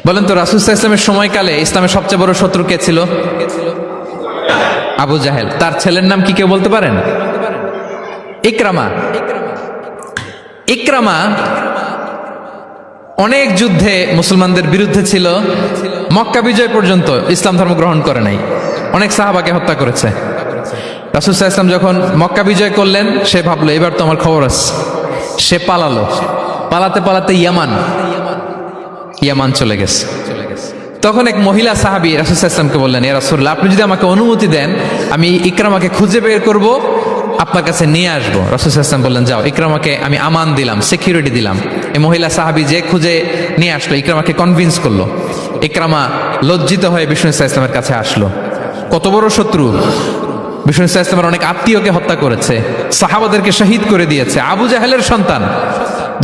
বলেন তো, রাসূল সাল্লাল্লাহু আলাইহি ওয়াসাল্লামের সময়কালে ইসলামের সবচেয়ে বড় শত্রু কে ছিল? আবু জাহেল। তার ছেলের নাম কি কেউ বলতে পারেন? ইকরামা। ইকরামা অনেক যুদ্ধে মুসলমানদের বিরুদ্ধে ছিল, মক্কা বিজয় পর্যন্ত ইসলাম ধর্ম গ্রহণ করে নাই, অনেক সাহাবাকে হত্যা করেছে। রাসূল সাল্লাল্লাহু আলাইহি ওয়াসাল্লাম যখন মক্কা বিজয় করলেন, সে ভাবলো এবার তো আমার খবর আছে, সে পালালো। পালাতে পালাতে ইয়ামান চলে গেছে। তখন এক মহিলা সাহাবী রাসূল সাল্লাল্লাহু আলাইহি ওয়াসাল্লামকে বললেন, ইয়া রাসূলুল্লাহ, আপনি যদি আমাকে অনুমতি দেন, আমি ইকরামাকে খুঁজে বের করব, আপনার কাছে নিয়ে আসবো। রাসূল সাল্লাল্লাহু আলাইহি ওয়াসাল্লাম বললেন, যাও, ইকরামাকে আমি আমান দিলাম, সিকিউরিটি দিলাম। এই মহিলা সাহাবী যে খুঁজে নিয়ে আসলো, ইকরামাকে কনভিন্স করলো। ইকরামা লজ্জিত হয়ে বিষ্ণু সাল্লাল্লাহু আলাইহি ওয়াসাল্লামের কাছে আসলো। কত বড় শত্রু! বিষ্ণু সাল্লাল্লাহু আলাইহি ওয়াসাল্লামের অনেক আত্মীয়কে হত্যা করেছে, সাহাবাদেরকে শহীদ করে দিয়েছে, আবু জাহেলের সন্তান।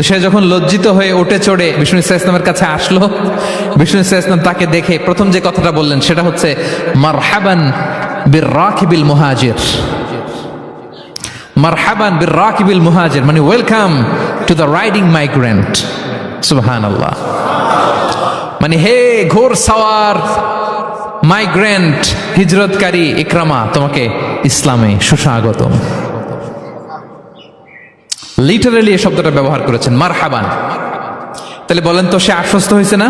সে যখন লজ্জিত হয়ে উঠে চড়ে বিষ্ণু সাল্লাল্লাহু আলাইহি ওয়াসাল্লামের কাছে আসলো, বিষ্ণু সাল্লাল্লাহু আলাইহি ওয়াসাল্লাম তাকে দেখে প্রথম যে কথাটা বললেন সেটা হচ্ছে মারহাবান বির-রাকিবিল মুহাজির। মারহাবান বির-রাকিবিল মুহাজির মানে welcome to the riding migrant. সুবহানাল্লাহ। মানে হে ঘোর সাওয়ার মাইগ্রেন্ট, হিজরতকারী ইকরামা, তোমাকে ইসলামে সুস্বাগতম। লিটারালি এই শব্দটা ব্যবহার করেছেন, মারহাবান। তাহলে বলেন তো, সে আশ্বস্ত হয়েছে না?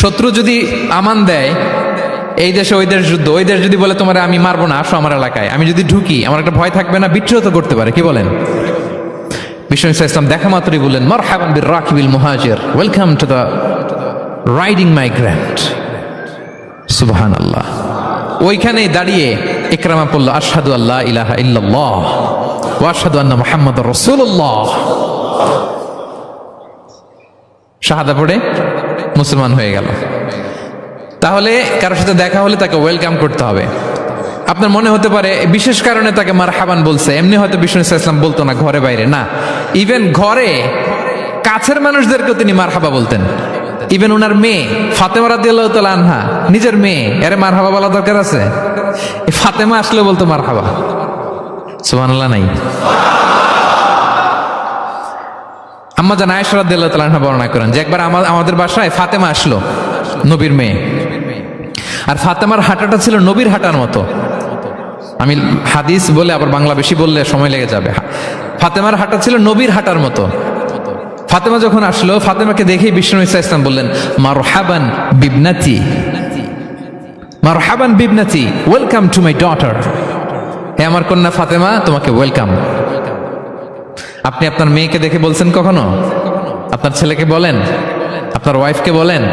শত্রু যদি আমান দেয়, এই দেশে ওই দেশ যুদ্ধ, ওই দেশ যদি বলে তোমার আমি মারবো না, আসো আমার এলাকায়, আমি যদি ঢুকি আমার একটা ভয় থাকবে না? বিদ্রোহ তো করতে পারে, কি বলেন? বিষ্ণু ইসলাম দেখা মাত্রই বললেন মারহাবান বির রাকিবিল মুহাজির, welcome to the riding migrant. সুবহানাল্লাহ। ওইখানেই দাঁড়িয়ে ইকরামা পড়ল আশহাদু আল্লাহ ইলাহা ইল্লাল্লাহ ওয়া আশহাদু আন্না মুহাম্মাদুর রাসূলুল্লাহ। শাহাদা পড়ে মুসলমান হয়ে গেল। তাহলে কারোর সাথে দেখা হলে তাকে ওয়েলকাম করতে হবে। আপনার মনে হতে পারে বিশেষ কারণে তাকে মারহাবান বলছে, এমনি হয়তো বিষ্ণু ইসলাম বলতো না ঘরে বাইরে, না, ইভেন ঘরে কাছের মানুষদেরকেও তিনি মারহাবা বলতেন। ইভেন ওনার মেয়ে ফাতেমা রাদিয়াল্লাহু তাআলা আনহা, নিজের মেয়ে, এর মারহাবা বলা দরকার আছে? ফাতেমা আসলে বলতো মারহাবা। সুবহানাল্লাহ নাই? আম্মা জান আয়েশা রাদিয়াল্লাহু তাআলা আনহা বর্ণনা করেন যে একবার আমাদের বাসায় ফাতেমা আসলো, নবীর মেয়ে, আর ফাতেমার হাঁটাটা ছিল নবীর হাঁটার মতো। আমি হাদিস বলে আবার বাংলা বেশি বললে সময় লেগে যাবে। ফাতেমার হাঁটা ছিল নবীর হাঁটার মতো। ফাতেমা যখন আসলো, ফাতেমাকে দেখেই বিষ্ণু ইসলাম বললেন মারহাবান বিবনাতি, মারহাবান বিবনাতি, ওয়েলকাম টু মাই ডটার। হে আমার কন্যা ফাতেমা, তোমাকে ওয়েলকাম। আপনি আপনার মেয়েকে দেখে বলছেন কখনো? আপনার ছেলেকে বলেন, আপনার ওয়াইফকে বলেন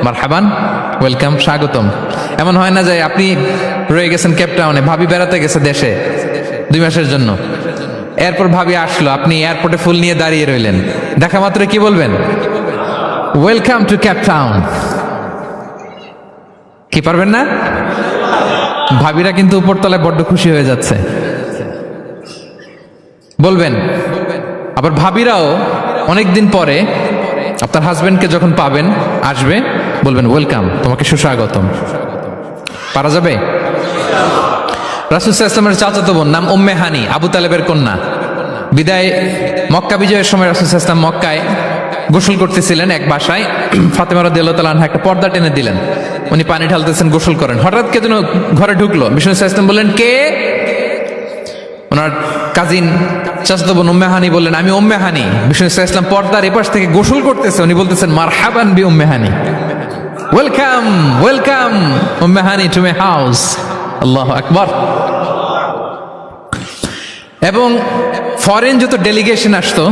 মারহাবান, ওয়েলকাম, স্বাগতম? এমন হয় না যে আপনি রয়ে গেছেন কেপটাউনে, ভাবি বেড়াতে গেছে দেশে 2 মাসের জন্য, এরপর ভাবি আসলো, আপনি এয়ারপোর্টে ফুল নিয়ে দাঁড়িয়ে রইলেন, দেখা মাত্র কি বলবেন? Welcome to Cape Town. কি পারবেন না? ভাবিরা কিন্তু উপরতলায় বড্ড খুশি হয়ে যাচ্ছে, বলবেন। আবার ভাবিরাও অনেকদিন পরে আপনার হাজবেন্ডকে যখন পাবেন, আসবে, বলবেন ওয়েলকাম, তোমাকে সুস্বাগতম। পারা যাবে? রাসূল সাল্লাল্লাহু আলাইহি ওয়াসাল্লামের চাচাতো বোন, নাম উম্মে হানি, আবু তালেবের কন্যা। বিদায় মক্কা বিজয়ের সময় রাসূল সাল্লাল্লাহু আলাইহি ওয়াসাল্লাম মক্কায় গোসল করতেছিলেন এক বাসায়। ফাতেমা রাদিয়াল্লাহু তাআলা আনহা একটা পর্দা টেনে দিলেন, উনি পানি ঢালতেছেন, গোসল করেন। হঠাৎ কে যেন ঘরে ঢুকলো। বিষ্ণু সাল্লাল্লাহু আলাইহি ওয়াসাল্লাম বললেন কে? ওনার কাজিন চাচাতো বোন উম্মে হানি বললেন আমি উম্মে হানি। বিষ্ণু সাল্লাল্লাহু আলাইহি ওয়াসাল্লাম পর্দার এপাশ থেকে গোসল করতেছে, উনি বলতেছেন মারহাবান বি উম্মে হানি, welcome, welcome Umm Hani to my house. আল্লাহু আকবার। এবং ফরেন যত ডেলিগেশন আসতো,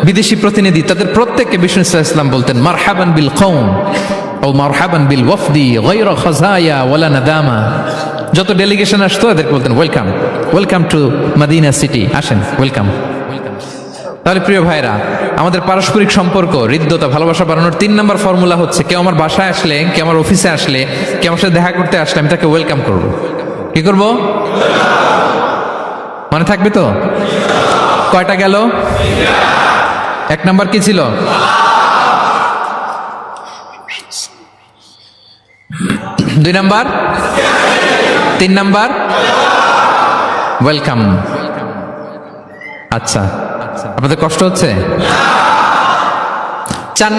বিদেশি প্রতিনিধি, তাদের প্রত্যেককে বিষ্ণু সাল্লাল্লাহু আলাইহি ওয়াসাল্লাম বলতেন মারহাবান বিল কওম ও মারহাবান বিল ওয়াফদি গায়রা খাজায়া ওয়ালা নাদামা। যত ডেলিগেশন আসতো এদেরকে বলতেন welcome, welcome to Medina city, আসেন, ওয়েলকাম। তাহলে প্রিয় ভাইরা, আমাদের পারস্পরিক সম্পর্ক, হৃদ্যতা, ভালোবাসা বাড়ানোর 3 নম্বর ফর্মুলা হচ্ছে কেউ আমার বাসায় আসলে, কেউ আমার অফিসে আসলে, কেউ আমার সাথে দেখা করতে আসলে আমি তাকে ওয়েলকাম করব। কি করব? মনে থাকবে তো? কয়টা গেল? 1 নাম্বার কি ছিল? 2 নাম্বার, 3 নাম্বার ওয়েলকাম। আচ্ছা, আপনাদের কষ্ট হচ্ছে? 4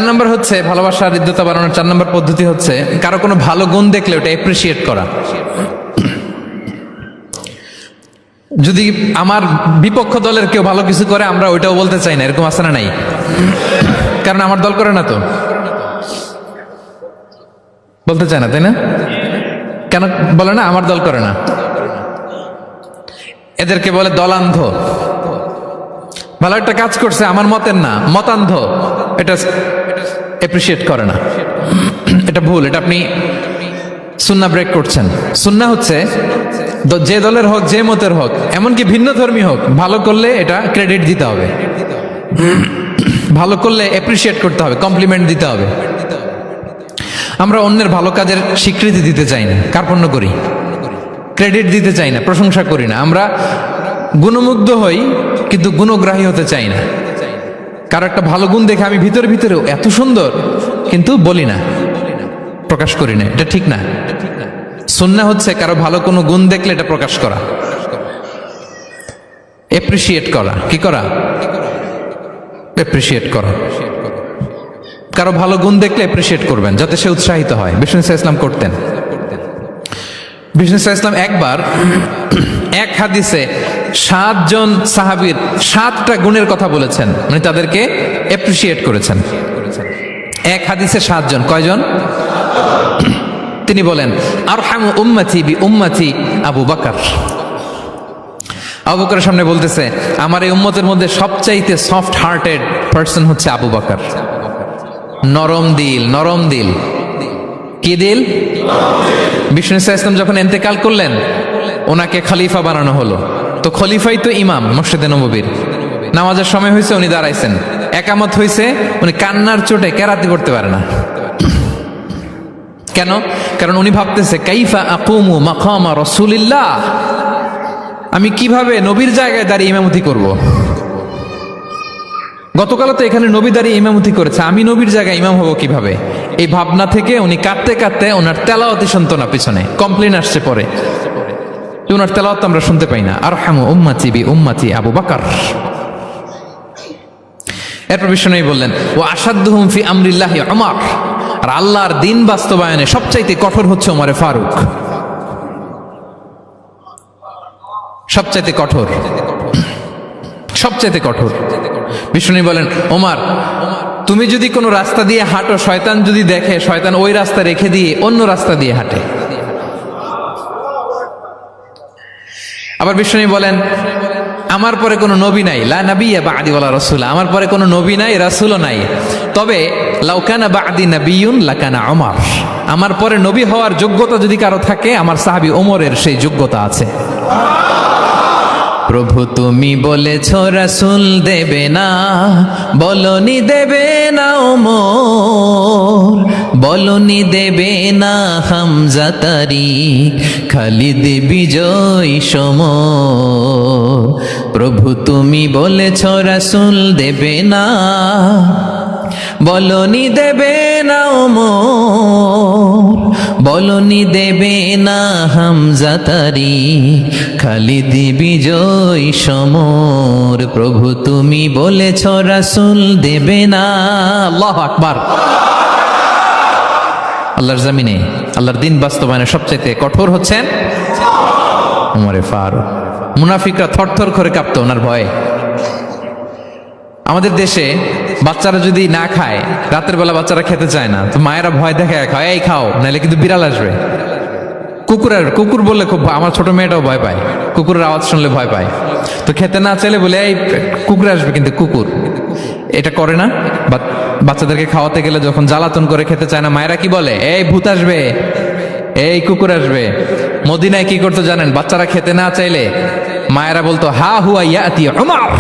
নাম্বার হচ্ছে ভালোবাসা, হৃদ্যতা বাড়ানোর 4 নাম্বার পদ্ধতি হচ্ছে কারো কোনো ভালো গুণ দেখলে ওটা অ্যাপ্রিসিয়েট করা। যদি আমার বিপক্ষ দলের কেউ ভালো কিছু করে, আমরা ওইটাও বলতে চাই না, এরকম আছে না নাই? কারণ আমার দল করে না তো, বলতে চায় না, তাই না? কেন বলে না? আমার দল করে না। এদেরকে বলে দলান্ধ। ভালো একটা কাজ করছে, আমার মতের না, মতান্ধ, এটা অ্যাপ্রিসিয়েট করে না। এটা ভুল, এটা আপনি সুন্নাহ ব্রেক করছেন। সুন্নাহ হচ্ছে যে দলের হোক, যে মতের হোক, এমনকি ভিন্ন ধর্মী হোক, ভালো করলে এটা ক্রেডিট দিতে হবে, ভালো করলে অ্যাপ্রিসিয়েট করতে হবে, কমপ্লিমেন্ট দিতে হবে। আমরা অন্যের ভালো কাজের স্বীকৃতি দিতে চাই না, কার্পণ্য করি, ক্রেডিট দিতে চাই না, প্রশংসা করি না। আমরা গুণমুগ্ধ হই কিন্তু গুণগ্রাহী হতে চাই না। কারো একটা ভালো গুণ দেখে আমি ভিতরে ভিতরেও এত সুন্দর, কিন্তু বলি না, প্রকাশ করি না, এটা ঠিক না। সুন্নাহ হচ্ছে কারো ভালো কোনো গুণ দেখলে এটা প্রকাশ করা, অ্যাপ্রিসিয়েট করা। কি করা? অ্যাপ্রিসিয়েট করা। কারো ভালো গুণ দেখলে অ্যাপ্রিসিয়েট করবেন, যাতে সে উৎসাহিত হয়। বিষ্ণু সাল্লাল্লাহু আলাইহি ওয়াসাল্লাম করতেন। বিষ্ণু সাল্লাল্লাহু আলাইহি ওয়াসাল্লাম একবার এক হাদিসে 7 জন সাহাবীর 7টা গুণের কথা বলেছেন, মানে তাদেরকে অ্যাপ্রিসিয়েট করেছেন। এক হাদিসে 7 জন, কয়জন? তিনি বলেন আরহামু উম্মতি বি উম্মতি আবু বকর। আবু বকরের সামনে বলতেছে আমার এই উম্মতের মধ্যে সবচাইতে সফট হার্টেড পার্সন হচ্ছে আবু বকর। নরম দিল, নরম দিল। কি দিল? বিষ্ণু ইসলাম যখন ইন্তেকাল করলেন ওনাকে খলিফা বানানো হলো। তো খলিফাই তো ইমাম মসজিদে নববীর। নামাজের সময় হয়েছে, উনি দাঁড়াইছেন, একামত হয়েছে, উনি কান্নার চোটে কেরাতি করতে পারে না। কেন? কারণ উনি ভাবতেছে কাইফা আকুমু মাকামা রাসূলিল্লাহ, আমি কিভাবে নবীর জায়গায় দাঁড়িয়ে ইমামতি করব। গতকাল তো এখানে নবী দাঁড়িয়ে ইমামতি করেছে, আমি নবীর জায়গায় ইমাম হব কিভাবে? এই ভাবনা থেকে উনি কাঁদতে কাঁদতে ওনার তেলাওয়াতি শুনতো না, পিছনে কমপ্লেন আসছে পরে ওনার তেলাওয়াত আমরা শুনতে পাই না। আরহামু উম্মতি বি উম্মতি আবু বকর। এরপর বিষ্ণু বললেন ও আসাদুহুম ফি আমরিল্লাহি উমর, আর আল্লাহর দিন বাস্তবায়নে সবচাইতে কঠোর হচ্ছে ওমরে ফারুক। সবচাইতে কঠোর, সবচাইতে কঠোর। বিষ্ণু বলেন ওমর, তুমি যদি কোনো রাস্তা দিয়ে হাঁটো, শয়তান যদি দেখে, শয়তান ওই রাস্তা রেখে দিয়ে অন্য রাস্তা দিয়ে হাঁটে। আবার বিষ্ণু বলেন আমার পরে কোনো নবী নাই, লা নাবিয়্যা বা'দি ওয়ালা রাসূল, আমার পরে কোনো নবী নাই, রাসূলও নাই, তবে লাউ কানা বা'দি নাবিয়্যুন লাকানা ওমর, আমার পরে নবী হওয়ার যোগ্যতা যদি কারো থাকে আমার সাহাবী ওমরের সেই যোগ্যতা আছে। প্রভু তুমি বলেছ রাসূল দেবে না, বলনি দেবে না ওমর, বলনি দেবে না হামজা তারিক, খালিদ বিজয় সমর। প্রভু তুমি বলেছ রাসূল দেবে না, বলনি দেবে না ওমর, বলনি দেবে না হামজা তারিক, খালিদ বিজয় সমর। প্রভু তুমি বলেছ রাসূল দেবে না। আল্লাহু আকবার। আল্লাহর জমিনে আল্লাহর দিন বাস্তবায়নে সবচেয়ে কঠোর হচ্ছেন ওমরে ফারুক। মুনাফিকরা থরথর করে কাঁপতো ওনার ভয়ে। আমাদের দেশে বাচ্চারা যদি না খায়, রাতের বেলা বাচ্চারা খেতে চায় না, তো মায়েরা ভয় দেখায় খাও, এই খাও, নাহলে কিন্তু বিড়াল আসবে। কুকুর বললে খুব, আমার ছোট মেয়েটাও ভয় পায়, কুকুরের আওয়াজ শুনলে ভয় পায়। তো খেতে না চাইলে বলে এই কুকুর আসবে, কিন্তু কুকুর এটা করে না। বাচ্চাদেরকে খাওয়াতে গেলে যখন জ্বালাতন করে খেতে চায় না, মায়েরা কি বলে, এই ভূত আসবে, এই কুকুর আসবে। মদিনায় কি করতো জানেন? বাচ্চারা খেতে না চাইলে মায়েরা বলতো হা হুয়া ইয়াতি উমর,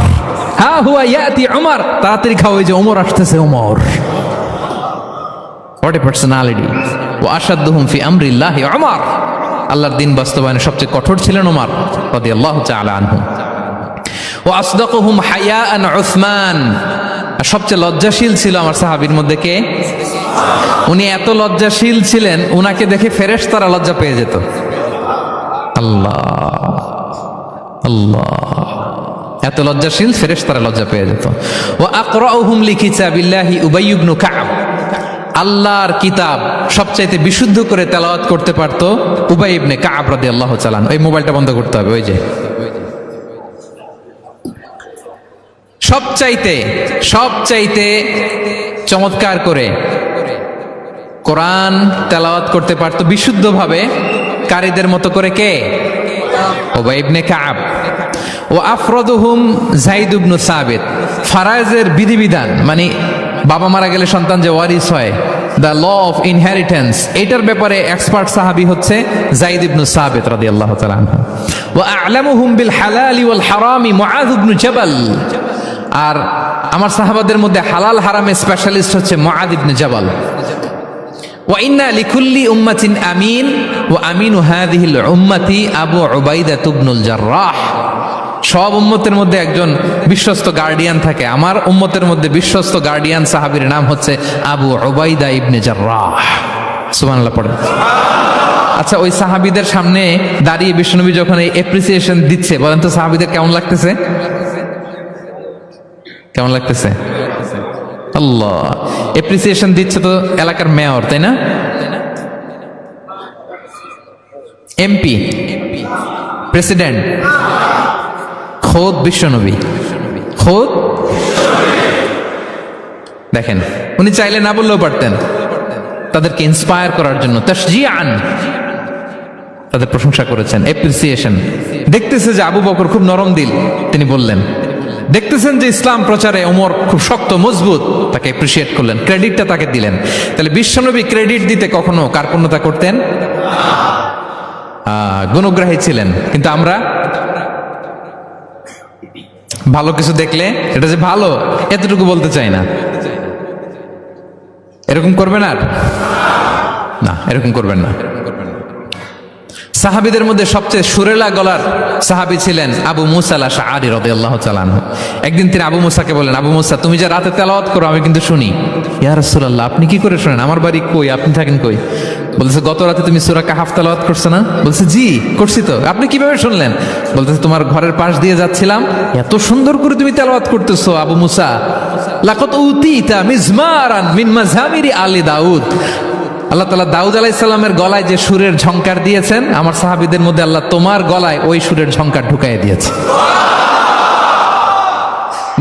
হা হুয়া ইয়াতি উমর, তাড়াতাড়ি খাও, এই যে ওমর আসতেছে, ওমর। What a personality. ওয়া আশাদুহুম ফি আমরিল্লাহি উমর, আল্লাহর দিন বাস্তবায়নে সবচেয়ে কঠোর ছিলেন ওমর রাদিয়াল্লাহু তাআলা আনহু। ওয়া আসদাকুহুম হায়াআন উসমান, আর সবচেয়ে লজ্জাশীল ছিল আমার সাহাবীর মধ্যে কে? উনি এত লজ্জাশীল ছিলেন, উনাকে দেখে ফেরেশতারা লজ্জা পেয়ে যেত। আল্লাহ আল্লাহ, এত লজ্জাশীল, ফেরেশতারা লজ্জা পেয়ে যেত। ওয়া আকরাউহুম লিকিতাবিল্লাহি উবাই ইবনে কাব, আল্লাহর কিতাব সবচাইতে বিশুদ্ধ করে তেলাওয়াত করতে পারতো উবাই ইবনে কাব রাদিয়াল্লাহু তাআলা। এই মোবাইলটা বন্ধ করতে হবে। ওই যে সবচাইতে চমৎকার করে কোরআন তেলাওয়াত করতে পারতো বিশুদ্ধভাবে, কারীদের মতো করে কে? উবাই ইবনে কাব। ও আফরাদুহুম যায়েদ ইবনে সাবিত, ফারায়েজের বিধিবিধান, মানে বাবা মারা গেলে সন্তান যে ওয়ারিস হয়, দ্য ল অফ ইনহেরিটেন্স, এটার ব্যাপারে এক্সপার্ট সাহাবী হচ্ছে যায়েদ ইবনে সাবিত রাদিয়াল্লাহু তাআলা আনহু। ওয়া আ'লামুহুম বিল হালালি ওয়াল হারামি মুআয ইবনে জাবাল, আর আমার সাহাবাদের মধ্যে হালাল হারামে স্পেশালিস্ট হচ্ছে মুআয ইবনে জাবাল। ওয়া ইন্না লিকুল্লি উম্মাতিন আমিন ওয়া আমিনু হাযিহিল উম্মতি আবু উবাইদা ইবনুল জাররাহ, সব উম্মতের মধ্যে একজন বিশ্বস্ত গার্ডিয়ান থাকে, আমার উম্মতের মধ্যে বিশ্বস্ত গার্ডিয়ান সাহাবীর নাম হচ্ছে আবু উবাইদা ইবনে জাররাহ। সুবহানাল্লাহ পড়েন। আচ্ছা, ওই সাহাবীদের সামনে দাঁড়িয়ে বিশ্বনবী যখন এই অ্যাপ্রিসিয়েশন দিচ্ছে, বলেন তো সাহাবীদের কেমন লাগতেছে? কেমন লাগতেছে? আল্লাহ, অ্যাপ্রিসিয়েশন দিচ্ছে তো এলাকার মেয়র, তাই না? এমপি, প্রেসিডেন্ট, খোদ বিশ্বনবী, খোদ। দেখেন, উনি চাইলে না বললেও পারতেন, তাদেরকে ইন্সপায়ার করার জন্য, তাশজিআন, তাদের প্রশংসা করেছেন, অ্যাপ্রিসিয়েশন। দেখতেছে যে আবু বকর খুব নরম দিল, তিনি বললেন। দেখতেছেন যে ইসলাম প্রচারে ওমর খুব শক্ত মজবুত, তাকে অ্যাপ্রিসিয়েট করলেন, ক্রেডিটটা তাকে দিলেন। তাহলে বিশ্বনবী ক্রেডিট দিতে কখনো কার্পণ্যতা করতেন? গুণগ্রাহী ছিলেন। কিন্তু আমরা ভালো কিছু দেখলে এটা যে ভালো এতটুকু বলতে চাই না। এরকম করবেন আর না, এরকম করবেন না। সাহাবীদের মধ্যে সবচেয়ে সুরেলা গলার সাহাবী ছিলেন আবু মুসা আল-আশআরী রাদিয়াল্লাহু তাআলা আনহু। একদিন তিনি আবু মুসাকে বলেন, আবু মুসা, তুমি যে রাতে তেলাওয়াত করো আমি কিন্তু শুনি। ইয়া রাসূলুল্লাহ, আপনি কি করে শুনেন? আমার বাড়ি কই, আপনি থাকেন কই? বলতেছে, গত রাতে তুমি সূরা কাহাফ তেলাওয়াত করছো না? বলছে, জি করছি তো। আপনি কিভাবে শুনলেন? বলতেছে, তোমার ঘরের পাশ দিয়ে যাচ্ছিলাম, এত সুন্দর করে তুমি তেলাওয়াত করতেছো আবু মুসা, লাকাদ উতিতা মিজমারান মিন মাযহামিরি আলি দাউদ। আল্লাহ তাআলা দাউদ আলাইহিস সালামের গলায় যে সুরের ঝংকার দিয়েছেন, আমার সাহাবীদের মধ্যে আল্লাহ তোমার গলায় ওই সুরের ঝংকার ঢুকাইয়ে দিয়েছে।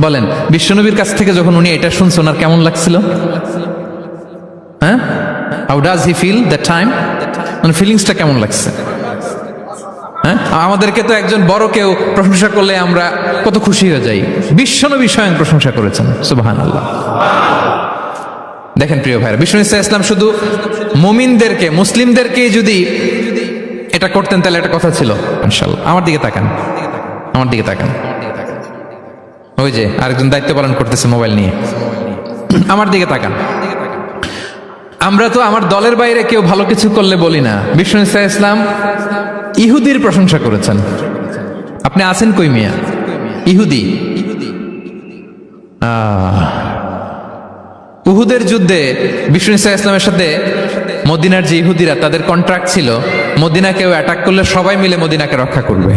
বলেন, বিশ্বনবীর কাছ থেকে যখন উনি এটা শুনছেন ওনার কেমন লাগছিল? হ্যাঁ, how does he feel that time? মানে ফিলিংসটা কেমন লাগছে? হ্যাঁ, আমাদেরকে তো একজন বড় কেউ প্রশংসা করলে আমরা কত খুশি হয়ে যাই। বিশ্বনবী স্বয়ং প্রশংসা করেছেন, সুবহানাল্লাহ। দেখেন প্রিয় ভাইরা, বিষ্ণু ইসলাম শুধু মুমিনদেরকে, মুসলিমদেরকে যদি এটা করতেন তাহলে একটা কথা ছিল। ইনশাআল্লাহ, আমার দিকে তাকান, আমার দিকে তাকান। ওই যে আরেকজন দায়িত্ব পালন করতেছে মোবাইল নিয়ে, আমার দিকে তাকান। আমরা তো আমার দলের বাইরে কেউ ভালো কিছু করলে বলি না। বিষ্ণু ইসলাম ইহুদির প্রশংসা করেছেন। আপনি আছেন কই মিয়া? ইহুদি। উহুদের যুদ্ধে বিষ্ণু ইসলামের সাথে মদিনার যে ইহুদিরা, তাদের কন্ট্রাক্ট ছিল মদিনা কেউ অ্যাটাক করলে সবাই মিলে মদিনাকে রক্ষা করবে।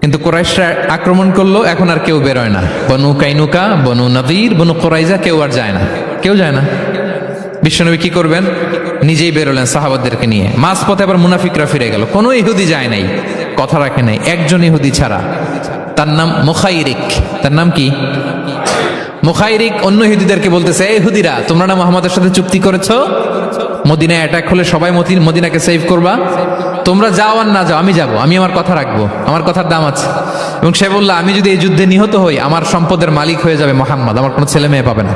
কিন্তু কুরাইশরা আক্রমণ করলো, এখন আর কেউ বেরোয় না। বনু কাইনুকা, বনু নদীর, বনু কুরাইজা কেউ আর যায় না, কেউ যায় না। বিশ্বনবী কি করবেন? নিজেই বেরোলেন সাহাবাদেরকে নিয়ে। মাঝ পথে আবার মুনাফিকরা ফিরে গেল, কোনো ইহুদি যায় নাই, কথা রাখে নাই, একজন ইহুদি ছাড়া। তার নাম মুখাইরিক। তার নাম কি? মুখাইরিক। অন্য ইহুদিদেরকে বলতেছে, এই ইহুদিরা, তোমরা না মুহাম্মাদের সাথে চুক্তি করেছো মদিনায় অ্যাটাক হলে সবাই মদিনাকে সেভ করবা, তোমরা যাও আর না যাও আমি যাব, আমি আমার কথা রাখবো, আমার কথার দাম আছে। এবং সে বলল, আমি যদি এই যুদ্ধে নিহত হই আমার সম্পদের মালিক হয়ে যাবে মুহাম্মদ, আমার কোনো ছেলে মেয়ে পাবে না।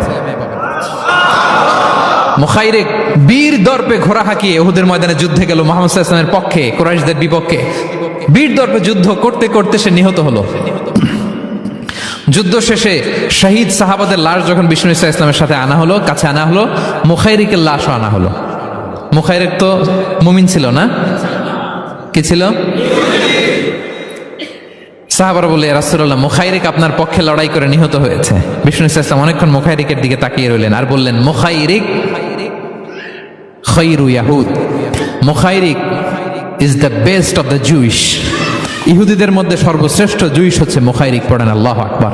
মুখাইরিক বীর দর্পে ঘোড়া হাঁকিয়ে উহুদের ময়দানে যুদ্ধে গেল মুহাম্মদ সাল্লাল্লাহু আলাইহি ওয়াসাল্লামের পক্ষে, কুরাইশদের বিপক্ষে। বীর দর্পে যুদ্ধ করতে করতে সে নিহত হলো। যুদ্ধ শেষে শহীদ সাহাবাদের লাশ যখন বিষ্ণু ইসলামের সাথে আনা হলো, কাছে আনা হলো, মুখাইরিকের লাশও আনা হলো। মুখাইরিক তো মুমিন ছিল না, কি ছিল? সাহাবারা বলে, রাসূলুল্লাহ, মুখাইরিক আপনার পক্ষে লড়াই করে নিহত হয়েছে। বিষ্ণু ইসলাম অনেকক্ষণ মুখাইরিকের দিকে তাকিয়ে রইলেন আর বললেন, মুখাইরিক খায়রু ইয়াহুদ, Mukhayriq is the best of the Jewish. ইহুদিদের মধ্যে সর্বশ্রেষ্ঠ জুইশ হচ্ছে মুখাইরিক। পড়েন আল্লাহু আকবার।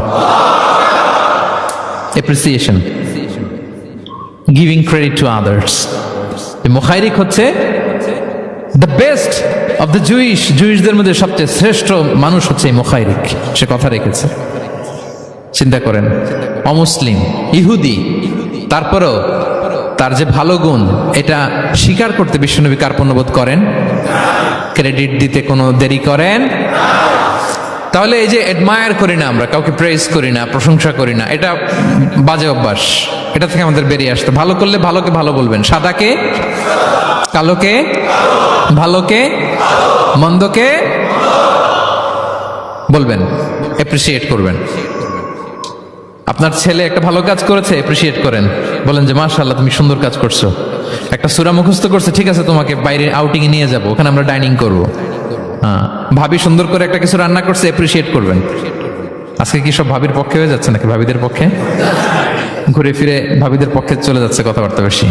Appreciation, giving credit to others. Mukhayriq হচ্ছে the best of the Jewish, জুইশদের মধ্যে সবচেয়ে শ্রেষ্ঠ মানুষ হচ্ছে মুখাইরিক। সে কথা রেখেছে। চিন্তা করেন, অমুসলিম, ইহুদি, তারপরও তার যে ভালো গুণ এটা স্বীকার করতে বিশ্বনবী কার্পণ্যবোধ করেন? ক্রেডিট দিতে কোনো দেরি করেন? তাহলে এই যে অ্যাডমায়ার করি না, আমরা কাউকে প্রেজ করি না, প্রশংসা করি না, এটা বাজে অভ্যাস। এটা থেকে আমাদের বেরিয়ে আসতে, ভালো করলে ভালোকে ভালো বলবেন, সাদাকে কালোকে, ভালোকে মন্দকে বলবেন, অ্যাপ্রিসিয়েট করবেন। আপনার ছেলে একটা ভালো কাজ করেছে, অ্যাপ্রিসিয়েট করেন, বলেন যে মাশাআল্লাহ তুমি সুন্দর কাজ করছো। একটা সূরা মুখস্থ করছে, ঠিক আছে তোমাকে বাইরে আউটিং এ নিয়ে যাব, ওখানে আমরা ডাইনিং করব। হ্যাঁ, ভাবি সুন্দর করে একটা কিছু রান্না করছে, অ্যাপ্রিসিয়েট করবেন। আজকে কি সব ভাবির পক্ষে হয়ে যাচ্ছে নাকি ভাবিদের পক্ষে? ঘুরে ফিরে ভাবিদের পক্ষে চলে যাচ্ছে কথাবার্তা বেশি।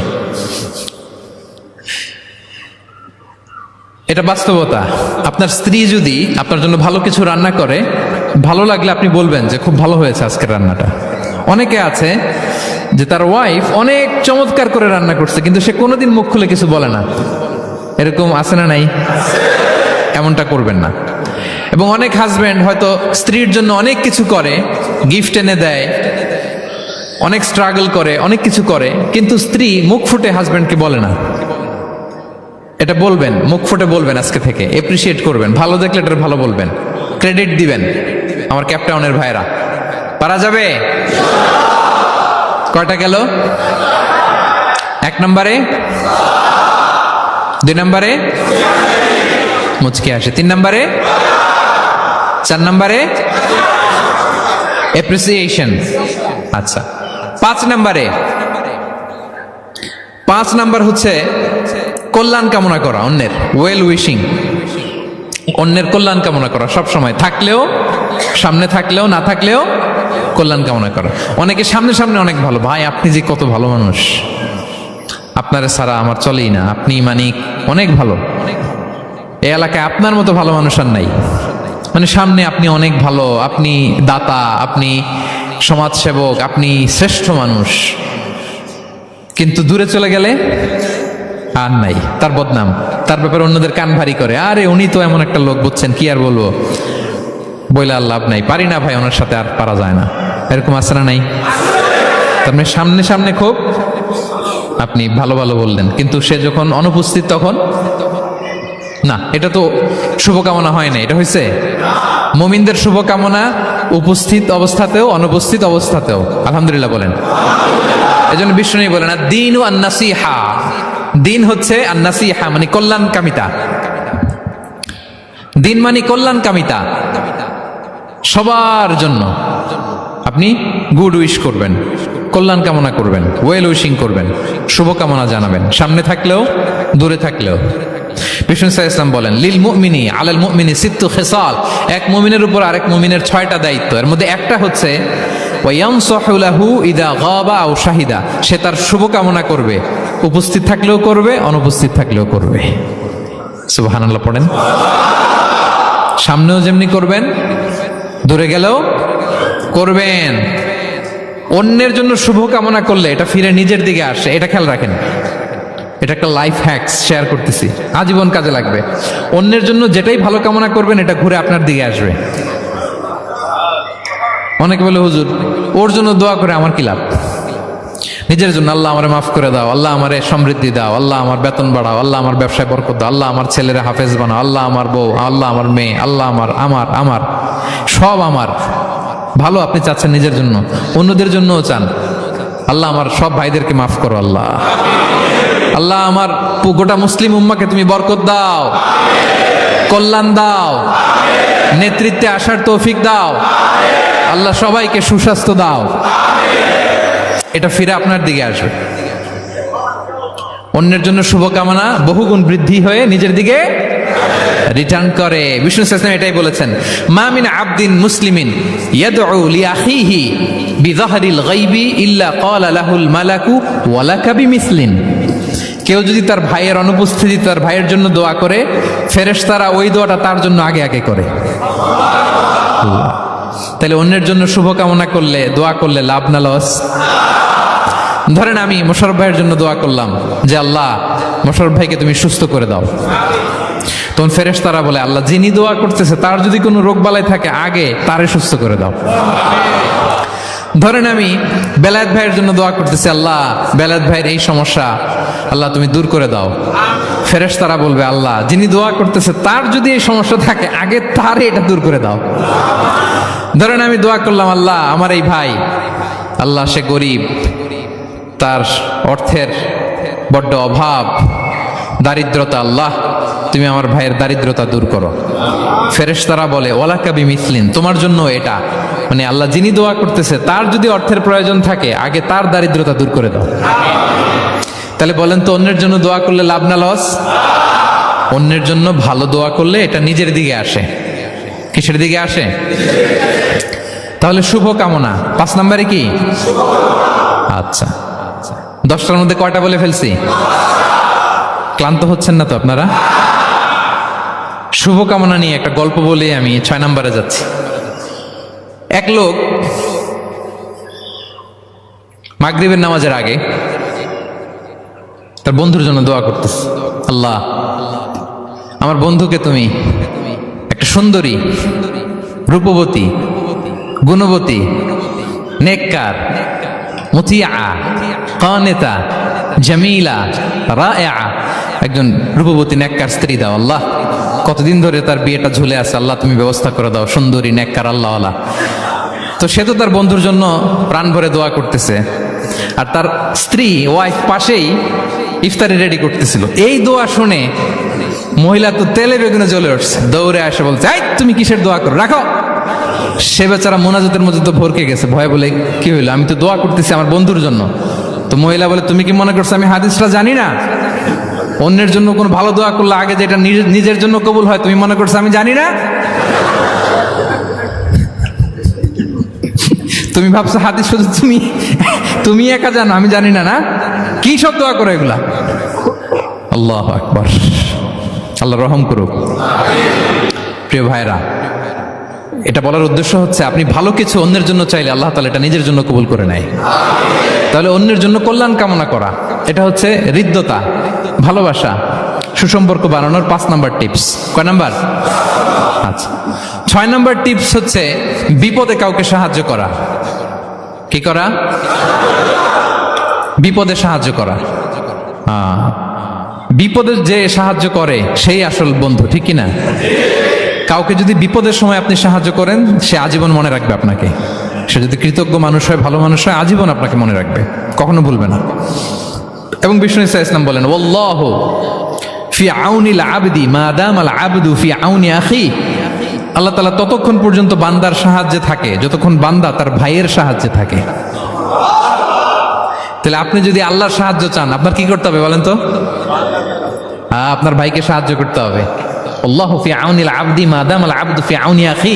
এটা বাস্তবতা। আপনার স্ত্রী যদি আপনার জন্য ভালো কিছু রান্না করে, ভালো লাগলে আপনি বলবেন যে খুব ভালো হয়েছে আজকের রান্নাটা। অনেকে আছে যে তার ওয়াইফ অনেক চমৎকার করে রান্না করছে কিন্তু সে কোনোদিন মুখ খুলে কিছু বলে না, এরকম আছে না নাই? এমনটা করবেন না। এবং অনেক হাজবেন্ড হয়তো স্ত্রীর জন্য অনেক কিছু করে, গিফট এনে দেয়, অনেক স্ট্রাগল করে, অনেক কিছু করে, কিন্তু স্ত্রী মুখ ফুটে হাজব্যান্ডকে বলে না। এটা বলবেন, মুখ ফুটে বলবেন, আজকে থেকে এপ্রিসিয়েট করবেন, ভালো দেখলে এটা ভালো বলবেন, ক্রেডিট দিবেন। আমার ক্যাপটাউনের ভাইরা, পারা যাবে? কয়টা গেল? 1 নম্বরে, 2 নম্বরে মুচকি আসে, 3 নম্বরে, 4 নম্বরে এপ্রিসিয়েশন। আচ্ছা, 5 নম্বরে, 5 নাম্বার হচ্ছে কল্যাণ কামনা করা, অন্যের ওয়েল উইশিং, অন্যের কল্যাণ কামনা করা সব সময়, থাকলেও, সামনে থাকলেও, না থাকলেও কল্যাণ কামনা করা। অনেকে সামনে সামনে অনেক ভালো, ভাই আপনি যে কত ভালো মানুষ, আপনার ছাড়া আমার চলেই না, আপনি মানে অনেক ভালো, এই এলাকায় আপনার মতো ভালো মানুষ আর নাই। মানে সামনে আপনি অনেক ভালো, আপনি দাতা, আপনি সমাজসেবক, আপনি শ্রেষ্ঠ মানুষ, কিন্তু দূরে চলে গেলে আর নাই, তার বদনাম, তার ব্যাপারে অন্যদের কান ভারী করে, আরে উনি তো এমন একটা লোক, বুঝছেন কি আর বলবো, বইলে আর লাভ নাই, পারি না ভাই ওনার সাথে, আর পারা যায় না, এরকম আছে না নাই? তার মানে সামনে সামনে খুব আপনি ভালো ভালো বললেন, কিন্তু সে যখন অনুপস্থিত তখন না। এটা তো শুভকামনা হয় না, এটা হয়েছে মুমিনদের শুভকামনা উপস্থিত অবস্থাতেও, অনুপস্থিত অবস্থাতেও। আলহামদুলিল্লাহ বলেন। এজন্য বিষ্ণু বলেন দ্বীন ও আন-নাসিহা, দিন হচ্ছে আন-নাসিহা মানে কল্যাণ কামিতা, দিন মানে কল্যাণ কামিতা, সবার জন্য আপনি গুড উইশ করবেন, কল্যাণ কামনা করবেন, ওয়েল উইশিং করবেন, শুভকামনা জানাবেন, সামনে থাকলেও দূরে থাকলেও। বিষ্ণু সাল্লাল্লাহু আলাইহি ওয়াসাল্লাম বলেন লিল মুমিনি আলাল মুমিনি সিত্তু খিসাল, এক মুমিনের উপর আরেক মুমিনের 6টা দায়িত্ব, এর মধ্যে একটা হচ্ছে ওয়ায়ানসাহু লাহু ইদা গাবা আও শাহিদা, সে তার শুভকামনা করবে, উপস্থিত থাকলেও করবে, অনুপস্থিত থাকলেও করবে। সুবহানাল্লাহ পড়েন। সামনেও যেমনি করবেন, দূরে গেলেও করবেন। অন্যের জন্য শুভকামনা করলে এটা ফিরে নিজের দিকে আসে, এটা খেয়াল রাখেন। এটা একটা লাইফ হ্যাকস শেয়ার করতেছি, আজীবন কাজে লাগবে। অন্যের জন্য যেটাই ভালো কামনা করবেন এটা ঘুরে আপনার দিকে আসবে। অনেকে বলে হুজুর ওর জন্য দোয়া করে আমার কি লাভ? নিজের জন্য আল্লাহ আমারে মাফ করে দাও, আল্লাহ আমারে সমৃদ্ধি দাও, আল্লাহ আমার বেতন বাড়াও, আল্লাহ আমার ব্যবসায় বরকত দাও, আল্লাহ আমার ছেলেরা হাফেজ বানাও, আল্লাহ আমার বউ, আল্লাহ আমার মেয়ে, আল্লাহ আমার আমার আমার সব আমার ভালো আপনি চাচ্ছেন নিজের জন্য, অন্যদের জন্যও চান। আল্লাহ আমার সব ভাইদেরকে মাফ করো, আল্লাহ আল্লাহ আমার গোটা মুসলিম উম্মাকে তুমি বরকত দাও, কল্যাণ দাও, নেতৃত্বে আসার তৌফিক দাও, আল্লাহ সবাইকে সুস্বাস্থ্য দাও। এটা ফিরে আপনার দিকে আসবে। অন্যের জন্য শুভকামনা বহুগুণ বৃদ্ধি হয়ে নিজের দিকে রিটার্ন করে। বিষ্ণু সাল্লাল্লাহু এটাই বলেছেন মা মিন আবদিন মুসলিমিন ইয়াদউ লিআখিহি বিযাহরিল গায়বি ইল্লা ক্বালা লাহুল মালাকু ওয়া লাকা বিমিসলিন। কেউ যদি তার ভাইয়ের অনুপস্থিতি তার ভাইয়ের জন্য দোয়া করে, ফেরেশতারা ওই দোয়াটা তার জন্য আগে আগে করে। তাহলে অন্যের জন্য শুভকামনা করলে, দোয়া করলে লাভ না লস? ধরেন আমি মোশাররফ ভাইয়ের জন্য দোয়া করলাম যে আল্লাহ মোশাররফ ভাইকে তুমি সুস্থ করে দাও, তখন ফেরেশতারা বলে আল্লাহ যিনি দোয়া করতেছে তার যদি কোনো রোগ বালাই থাকে আগে তারে সুস্থ করে দাও। ধরেন আমি বেলায়েত ভাইয়ের জন্য দোয়া করতেছি, আল্লাহ বেলায়েত ভাইয়ের এই সমস্যা আল্লাহ তুমি দূর করে দাও, ফেরেশতারা বলবে আল্লাহ যিনি দোয়া করতেছে তার যদি এই সমস্যা থাকে আগে তারে এটা দূর করে দাও। ধরেন আমি দোয়া করলাম আল্লাহ আমার এই ভাই, আল্লাহ সে গরিব, তার অর্থের বড্ড অভাব, দারিদ্রতা, আল্লাহ তুমি আমার ভাইয়ের দারিদ্রতা দূর করো। ফেরেশতারা বলে ওয়ালাকা বিমিসলিন, তোমার জন্য এটা, মানে আল্লাহ যিনি দোয়া করতেছে তার যদি অর্থের প্রয়োজন থাকে আগে তার দারিদ্রতা দূর করে দাও। তাহলে বলেন তো অন্যের জন্য দোয়া করলে লাভ না লস? অন্যের জন্য ভালো দোয়া করলে এটা নিজের দিকে আসে। কিসের দিকে আসে? তাহলে শুভ কামনা 5 নম্বরে কি? আচ্ছা 10টার মধ্যে কয়টা বলে ফেলছি? ক্লান্ত হচ্ছেন না তো আপনারা? শুভকামনা নিয়ে একটা গল্প বলে আমি 6 নম্বরে যাচ্ছি। এক লোক মাগরিবের নামাজের আগে তার বন্ধুর জন্য দোয়া করতেছে, আল্লাহ আমার বন্ধুকে তুমি একটা সুন্দরী, রূপবতী, গুণবতী, নেককার, মুতিয়া, কানেতা, জামিলা, রায়েআ, একজন রূপবতী নেককার স্ত্রী দাও আল্লাহ। কতদিন ধরে তার বিয়েটা ঝুলে আছে, আল্লাহ তুমি ব্যবস্থা করে দাও, সুন্দরী নেককার আল্লাহওয়ালা। তো সে তো তার বন্ধুর জন্য প্রাণ ভরে দোয়া করতেছে, আর তার স্ত্রী ওয়াইফ পাশেই ইফতারি রেডি করতেছিল। এই দোয়া শুনে মহিলা তো তেলে বেগুনে জ্বলে উঠছে, দৌড়ে আসে বলছে, এই তুমি কিসের দোয়া করো, রাখো। সে বেচারা মোনাজাতের মধ্যে তো ভরকে গেছে, ভয়ে বলে কি হইলো, আমি তো দোয়া করতেছি আমার বন্ধুর জন্য। তো মহিলা বলে, তুমি কি মনে করছো আমি হাদিসটা জানি না? অন্যের জন্য কোনো ভালো দোয়া করলে আগে যেটা নিজের জন্য কবুল হয়, তুমি মনে করছো আমি জানি না? তুমি ভাবছো হাদিস শুধু তুমি একা জানো, আমি জানি না? না, কি সব দোয়া করো এগুলা? আল্লাহু আকবার, আল্লাহ রহম করুক। প্রিয় ভাইরা, এটা বলার উদ্দেশ্য হচ্ছে আপনি ভালো কিছু অন্যের জন্য চাইলে আল্লাহ তাআলা এটা নিজের জন্য কবুল করে নেয়। তাহলে অন্যের জন্য কল্যাণ কামনা করা, এটা হচ্ছে হৃদ্যতা, ভালোবাসা, সুসম্পর্ক বানানোর 5 নাম্বার টিপস। কয় নাম্বার? আচ্ছা, 6 নাম্বার টিপস হচ্ছে বিপদে কাউকে সাহায্য করা। কি করা? বিপদে সাহায্য করা। বিপদে যে সাহায্য করে সেই আসল বন্ধু, ঠিক কিনা? কাউকে যদি বিপদের সময় আপনি সাহায্য করেন, সে আজীবন মনে রাখবে আপনাকে। সে যদি কৃতজ্ঞ মানুষ হয়, ভালো মানুষ হয়, আজীবন আপনাকে মনে রাখবে, কখনো ভুলবে না। এবং বিষ্ণু ইসা ইসলাম বলেন, ওয়াল্লাহু ফি আউনিল আবদি মা দামাল আবদু ফি আউনি আখি। আল্লাহ তাআলা ততক্ষণ পর্যন্ত বান্দার সাহায্যে থাকে যতক্ষণ বান্দা তার ভাইয়ের সাহায্যে থাকে। তাহলে আপনি যদি আল্লাহর সাহায্য চান, আপনার কি করতে হবে বলেন তো? আপনার ভাইকে সাহায্য করতে হবে। আল্লাহু ফি আউনিল আবদি মা দামাল আবদু ফি আউনি আখি।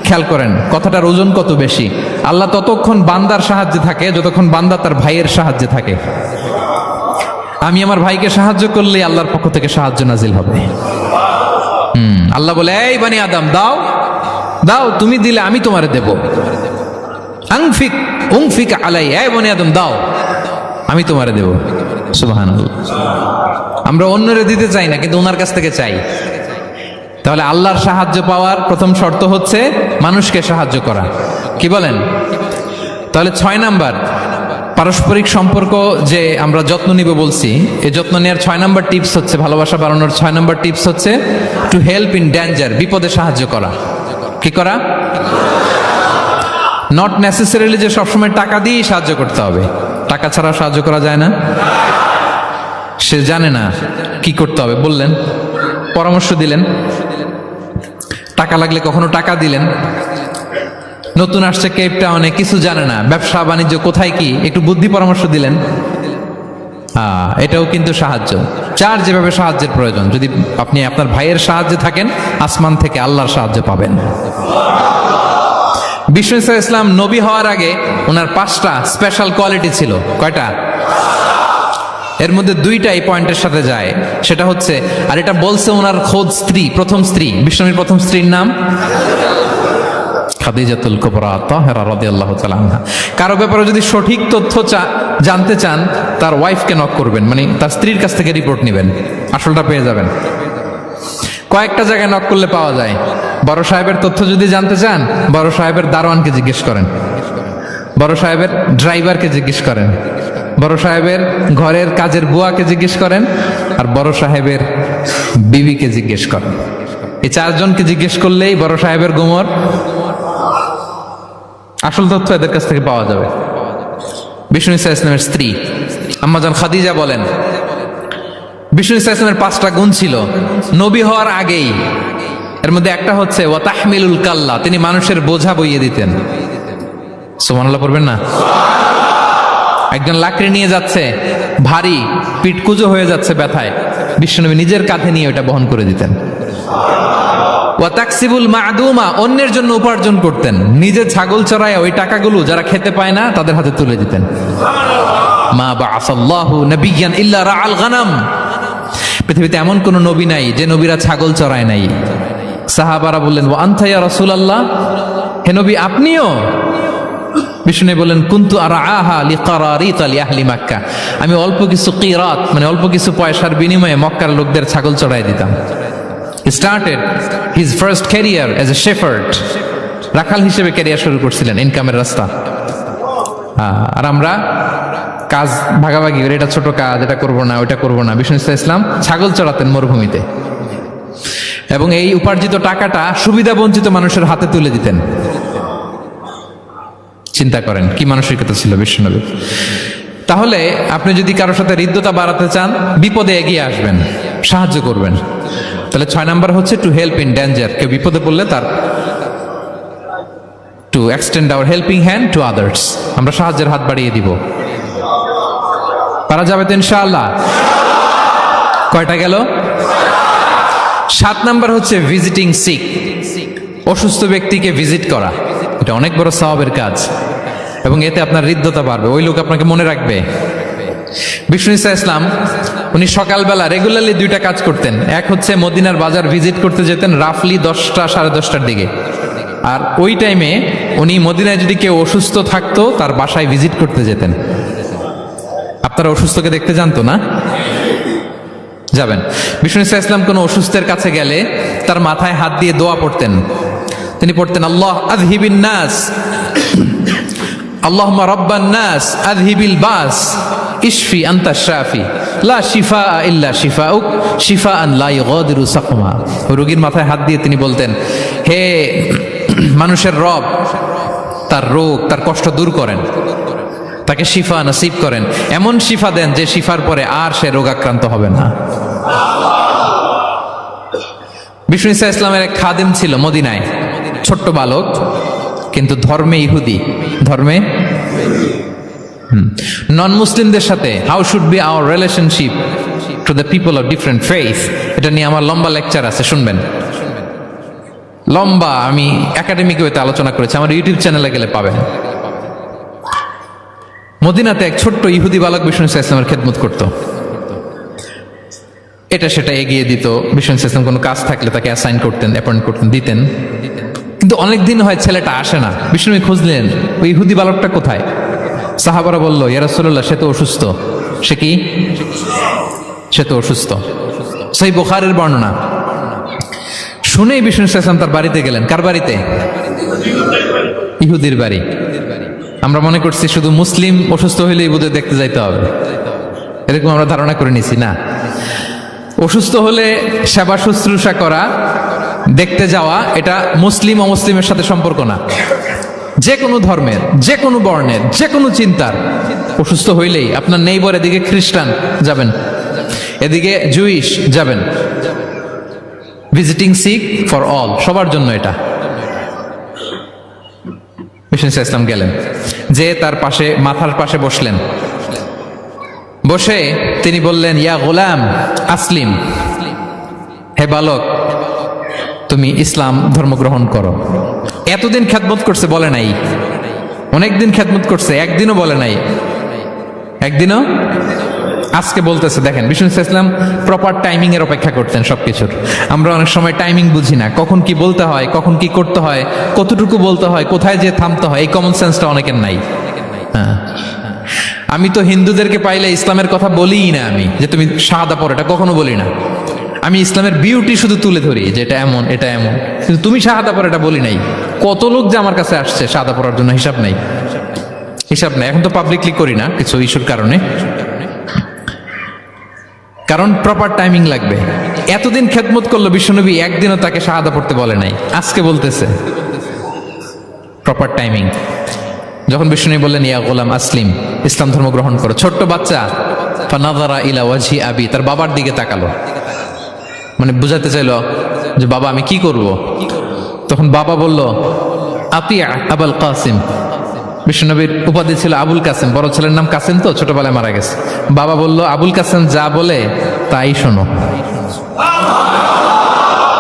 খেয়াল করেন কথাটার ওজন কত বেশি। আল্লাহ ততক্ষণ বান্দার সাহায্যে থাকে যতক্ষণ বান্দা তার ভাইয়ের সাহায্যে থাকে। আমি আমার ভাইকে সাহায্য করলে আল্লাহর পক্ষ থেকে সাহায্য নাজিল হবে। আল্লাহ বলে, এই বানি আদম, দাও দাও, তুমি দিলে আমি তোমারে দেব। উনফিক আলাই, এই বানি আদম দাও, আমি তোমারে দেব। সুবহানাল্লাহ। আমরা অন্যরে দিতে চাই না, কিন্তু ওনার কাছ থেকে চাই। তাহলে আল্লাহর সাহায্য পাওয়ার প্রথম শর্ত হচ্ছে মানুষকে সাহায্য করা। কি বলেন? তাহলে 6 নাম্বার, পারস্পরিক সম্পর্ক যে আমরা যত্ন নিব বলছি, এই যত্ন নেওয়ার 6 নাম্বার টিপস হচ্ছে, ভালোবাসা বাড়ানোর 6 নাম্বার টিপস হচ্ছে টু হেল্প ইন ডেঞ্জার, বিপদে সাহায্য করা। কি করা? নট নেসেসারিলি যে সবসময় টাকা দিয়ে সাহায্য করতে হবে, টাকা ছাড়া সাহায্য করা যায় না। সে জানে না কি করতে হবে, বললেন, পরামর্শ দিলেন, টাকা লাগলে কখনো টাকা দিলেন। নতুন আসছে কেপ টাউনে, কিছু জানে না, ব্যবসা বাণিজ্য কোথায় কি, একটু বুদ্ধি পরামর্শ দিলেন। এটাও কিন্তু সাহায্য। যার যেভাবে সাহায্যের প্রয়োজন, যদি আপনি আপনার ভাইয়ের সাহায্যে থাকেন, আসমান থেকে আল্লাহর সাহায্য পাবেন। বিষ্ণু ইসা ইসলাম নবী হওয়ার আগে ওনার 5টা স্পেশাল কোয়ালিটি ছিল। কয়টা? এর মধ্যে 2টা এই পয়েন্টের সাথে যায়। সেটা হচ্ছে, আর এটা বলছে ওনার খোদ স্ত্রী, প্রথম স্ত্রী, বিষ্ণুর প্রথম স্ত্রীর নাম খাদিজাতুল কুবরা তাহেরা রাদিয়াল্লাহু তাআলা আনহা। কারো ব্যাপারে যদি সঠিক তথ্য জানতে চান, তার ওয়াইফকে নক করবেন, মানে তার স্ত্রীর কাছ থেকে রিপোর্ট নেবেন, আসলটা পেয়ে যাবেন। কয়েকটা জায়গায় নক করলে পাওয়া যায়। বড় সাহেবের তথ্য যদি জানতে চান, বড় সাহেবের দারোয়ানকে জিজ্ঞেস করেন, বড় সাহেবের ড্রাইভারকে জিজ্ঞেস করেন, বড় সাহেবের ঘরের কাজের বুয়াকে জিজ্ঞেস করেন, আর বড় সাহেবের বিবিকে জিজ্ঞেস করেন। এই 4 জনকে জিজ্ঞেস করলেই বড় সাহেবের গোমর, আসল তথ্য এদের কাছ থেকে পাওয়া যাবে। বিষ্ণু ইসা ইসলামের স্ত্রী আম্মাজান খাদিজা বলেন, বিষ্ণু ইসা ইসলামের 5টা গুণ ছিল নবী হওয়ার আগেই। এর মধ্যে একটা হচ্ছে ওয়া তাহমিলুল কাল্লা, তিনি মানুষের বোঝা বইয়ে দিতেন। সুবহানাল্লাহ পড়বেন না? একজন লাকড়ি নিয়ে যাচ্ছে, ভারী, পিটকুজো হয়ে যাচ্ছে ব্যথায়, বিশ্বনবী নিজের কাঁধে নিয়ে ওটা বহন করে দিতেন। ওয়া তাকসিবুল মা'দুমা, অন্যের জন্য উপার্জন করতেন, নিজে ছাগল চড়ায় ওই টাকাগুলো যারা খেতে পায় না তাদের হাতে তুলে দিতেন। মা বা'আসাল্লাহু নাবিয়্যান ইল্লা রা'আল গানাম, পৃথিবীতে এমন কোন নবী নাই যে নবীরা ছাগল চড়ায় নাই। সাহাবারা বললেন, ওয়া আনতা ইয়া রাসূলুল্লাহ, হে নবী আপনিও? বিষ্ণু বলেন, কুনতু আরআহা লিকারারিত লিআহলি মক্কা, আমি অল্প কিছু কিরাত, মানে অল্প কিছু পয়সার বিনিময়ে মক্কার লোকদের ছাগল চড়াই দিতাম। He started his first career as a shepherd, রাখাল হিসেবে ক্যারিয়ার শুরু করছিলেন, ইনকামের রাস্তা। আর আমরা কাজ ভাগাভাগি করে, এটা ছোট কাজ, এটা করব না, ওইটা করব না। বিষ্ণু ইসলাম ছাগল চড়াতেন মরুভূমিতে, এবং এই উপার্জিত টাকাটা সুবিধা বঞ্চিত মানুষের হাতে তুলে দিতেন। চিন্তা করেন কি মানসিকতা ছিল বিশ্বনবী। তাহলে আপনি যদি কারোর সাথে হৃদ্যতা বাড়াতে চান, বিপদে এগিয়ে আসবেন, সাহায্য করবেন। তাহলে 6 নাম্বার হচ্ছে টু হেল্প ইন ডেঞ্জার। কেউ বিপদে পড়লে তার to extend hour helping hand to others, আমরা সাহায্যের হাত বাড়িয়ে দিব। পারা যাবে তো ইনশাআল্লাহ। কয়টা গেল? 7 নাম্বার হচ্ছে ভিজিটিং সিক, অসুস্থ ব্যক্তিকে ভিজিট করা। এটা অনেক বড় সওয়াবের কাজ, এবং এতে আপনার হৃদ্যতা বাড়বে, ওই লোক আপনাকে মনে রাখবে। বিষ্ণু ঈসা ইসলাম উনি সকালবেলা রেগুলারলি 2টা কাজ করতেন। এক হচ্ছে মদিনার বাজার ভিজিট করতে যেতেন রাফলি 10টা সাড়ে 10টার দিকে, আর ওই টাইমে উনি মদিনায় যদি কেউ অসুস্থ থাকতো তার বাসায় ভিজিট করতে যেতেন। আপনারা অসুস্থকে দেখতে জানতো না? যাবেন। বিষ্ণু ঈসা ইসলাম কোনো অসুস্থের কাছে গেলে তার মাথায় হাত দিয়ে দোয়া পড়তেন। তিনি পড়তেন, আল্লাহ আযহিবিন নাস, আল্লাহুম্মা রাব্বান নাস আযহিবিল বাস, ইশফি আনতা শাফি, লা শিফা ইল্লা শিফাউক, শিফাআন লা ইগাদিরু সাকমা। রোগীর মাথায় হাত দিয়ে তিনি বলতেন, হে মানুষের রব, তার রোগ, তার কষ্ট দূর করেন, তাকে শিফা নসিব করেন, এমন শিফা দেন যে শিফার পরে আর সে রোগাক্রান্ত হবে না। বিষ্ণু ঈসা ইসলামের এক খাদেম ছিল মদিনায়, ছোট্ট বালক, কিন্তু ধর্মে ইহুদি, ধর্মে নন মুসলিমদের সাথে how should be our relationship to the people of different faith, এটা নিয়ে আমার লম্বা লেকচার আছে, শুনবেন। লম্বা, আমি একাডেমিক ওয়েতে আলোচনা করেছি, আমার ইউটিউব চ্যানেলে গেলে পাবেন। মদিনাতে এক ছোট্ট ইহুদি বালক বিষ্ণু ঈসা ইসলামের খেদমত করত, এটা সেটা এগিয়ে দিত। বিষ্ণু ঈসা ইসলাম কোনো কাজ থাকলে তাকে অ্যাসাইন করতেন, অ্যাপয়েন্ট করতেন, দিতেন। কিন্তু অনেক দিন হয় ছেলেটা আসে না। বিষ্ণু খুঁজলেন ওই ইহুদি বালকটা কোথায়। সাহাবারা বলল, ইয়া রাসূলুল্লাহ, সে তো অসুস্থ। সে কি? সে তো অসুস্থ। সেই বুখারীর বর্ণনা শুনেই বিষ্ণু ইসলাম তার বাড়িতে গেলেন। কার বাড়িতে? ইহুদির বাড়ি। আমরা মনে করছি শুধু মুসলিম অসুস্থ হইলেই বোধহয় দেখতে যাইতে হবে, এরকম আমরা ধারণা করে নিছি। না, অসুস্থ হলে সেবা শুশ্রূষা করা, দেখতে যাওয়া, এটা মুসলিম অমুসলিমের সাথে সম্পর্ক না। যে কোনো ধর্মের, যে কোনো বর্ণের, যে কোনো চিন্তার অসুস্থ হইলেই আপনার নেইবর, এদিকে খ্রিস্টান যাবেন, এদিকে জুইশ যাবেন। ভিজিটিং সিক ফর অল, সবার জন্য এটা। বিষ্ণু ঈসা ইসলাম গেলেন, যে তার পাশে, মাথার পাশে বসলেন। বসে তিনি বললেন, ইয়া গোলাম আসলিম, হে বালক, তুমি ইসলাম ধর্ম গ্রহণ করো। এতদিন খেদমত করছে, বলে নাই। অনেকদিন খেদমত করছে, একদিনও বলে নাই। একদিনও, আজকে বলতেছে। দেখেন, বিষ্ণু ইসলাম প্রপার টাইমিং এর অপেক্ষা করতেন সবকিছুর। আমরা অনেক সময় টাইমিং বুঝি না, কখন কি বলতে হয়, কখন কি করতে হয়, কতটুকু বলতে হয়, কোথায় যে থামতে হয়, এই কমন সেন্সটা অনেকের নাই। হ্যাঁ, আমি তো হিন্দুদেরকে পাইলে ইসলামের কথা বলিই না, আমি যে তুমি শাহাদা পড়ো, এটা কখনো বলি না। আমি ইসলামের বিউটি শুধু তুলে ধরি, যে এটা এমন, এটা এমন, কিন্তু তুমি শাহাদা পড়ো এটা বলি নাই। কত লোক যে আমার কাছে আসছে শাহাদা পড়ার জন্য, হিসাব নাই, হিসাব নাই। এখন তো পাবলিকলি করি না কিছু ইস্যুর কারণে, কারণ প্রপার টাইমিং লাগবে। এতদিন খেদমত করলো বিশ্বনবী, একদিনও তাকে শাহাদা পড়তে বলে নাই, আজকে বলতেছে। Proper timing. যখন বিষ্ণু বললেন, ইয়া গোলাম আসলিম, ইসলাম ধর্ম গ্রহণ করো, ছোট্ট বাচ্চা ফানাযারা ইলা ওয়াজহি আবি, তার বাবার দিকে তাকালো, মানে বুঝাতে চাইলো যে বাবা আমি কি করব। তখন বাবা বলল, আতিয়া আবুল কাসিম। বিশ্বনবীর উপাধি ছিল আবুল কাসেম, বড় ছেলের নাম কাসেম, তো ছোটবেলায় মারা গেছে। বাবা বলল, আবুল কাসেম যা বলে তাই শোনো।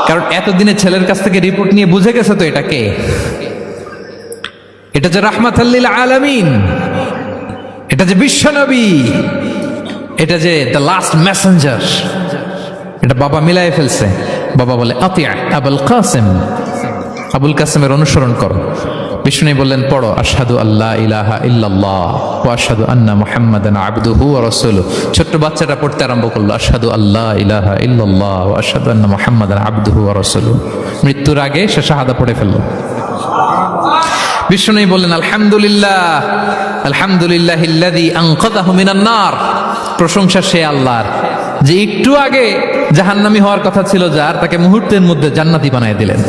কারণ এতদিনে ছেলের কাছ থেকে রিপোর্ট নিয়ে বুঝে গেছে তো এটা কে। এটা যে রাহমাতাল লিল আলামিন, এটা যে বিশ্বনবী, এটা যে দ্য লাস্ট মেসেঞ্জার, এটা বাবা মিলাই ফেলছে। বাবা বলে, আতিয়া আবুল কাসেম, আবুল কাসেমের অনুসরণ করো। বিষ্ণু বললেন, পড়ো আশহাদু আল্লা ইলাহা ইল্লাল্লাহ ওয়া আশহাদু আন্না মুহাম্মাদান আবদুহু ওয়া রাসূলুহু। ছোট্ট বাচ্চাটা পড়তে আরম্ভ করলো, আশহাদু আল্লা ইলাহা ইল্লাল্লাহ ওয়া আশহাদু আন্না মুহাম্মাদান আবদুহু ওয়া রাসূলুহু। মৃত্যুর আগে সে শাহাদা পড়ে ফেললো। বিষ্ণুই বললেন আলহামদুলিল্লাহ, আলহামদুলিল্লাহিল্লাযী আনকাযাহু মিনান নার। প্রশংসা সে আল্লাহর যে একটু আগে জাহান্নামী হওয়ার কথা ছিল, যার তাকে মুহূর্তের মধ্যে জান্নাতি বানায় দিলেন।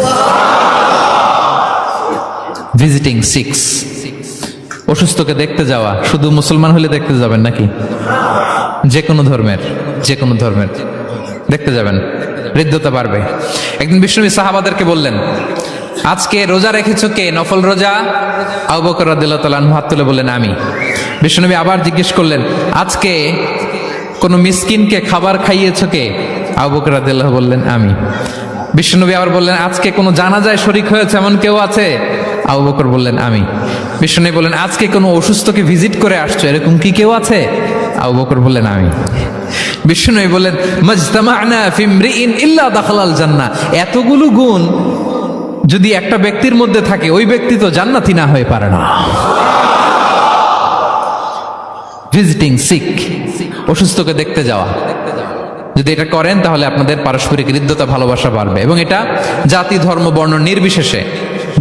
ভিজিটিং 6, অসুস্থকে দেখতে যাওয়া। শুধু মুসলমান হলে দেখতে যাবেন নাকি? যে কোনো ধর্মের দেখতে যাবেন, হৃদ্যতা বাড়বে। একদিন বিষ্ণুবী সাহাবাদেরকে বললেন, আজকে রোজা রেখেছো কে? নফল রোজা? আবু বকর রাদিয়াল্লাহু তাআলা আনহু হাত তুলে বললেন আমি। বিষ্ণুবী আবার জিজ্ঞেস করলেন, আজকে কোনো মিসকিনকে খাবার খাইয়েছো কে? আবু বকর রাদিয়াল্লাহু বললেন আমি। বিষ্ণুবী আবার বললেন, আজকে কোনো জানাজায় শরীক হয়েছে এমন কেউ আছে? আবু বকর বললেন আমি। বিষ্ণুবী বললেন, আজকে কোনো অসুস্থকে ভিজিট করে আসছো এরকম কি কেউ আছে? আবু বকর বললেন আমি। বিষ্ণুবী বললেন, মাজতামা'না ফি ইমরিইন ইল্লা দাখালাল জান্নাহ। এতগুলো গুণ যদি একটা ব্যক্তির মধ্যে থাকে, ওই ব্যক্তি তো জান্নাতি না হয়ে পারে না। ভিজিটিং সিক, অসুস্থকে দেখতে যাওয়া, যদি এটা করেন তাহলে আপনাদের পারস্পরিক হৃদ্যতা, ভালোবাসা বাড়বে। এবং এটা জাতি, ধর্ম, বর্ণ নির্বিশেষে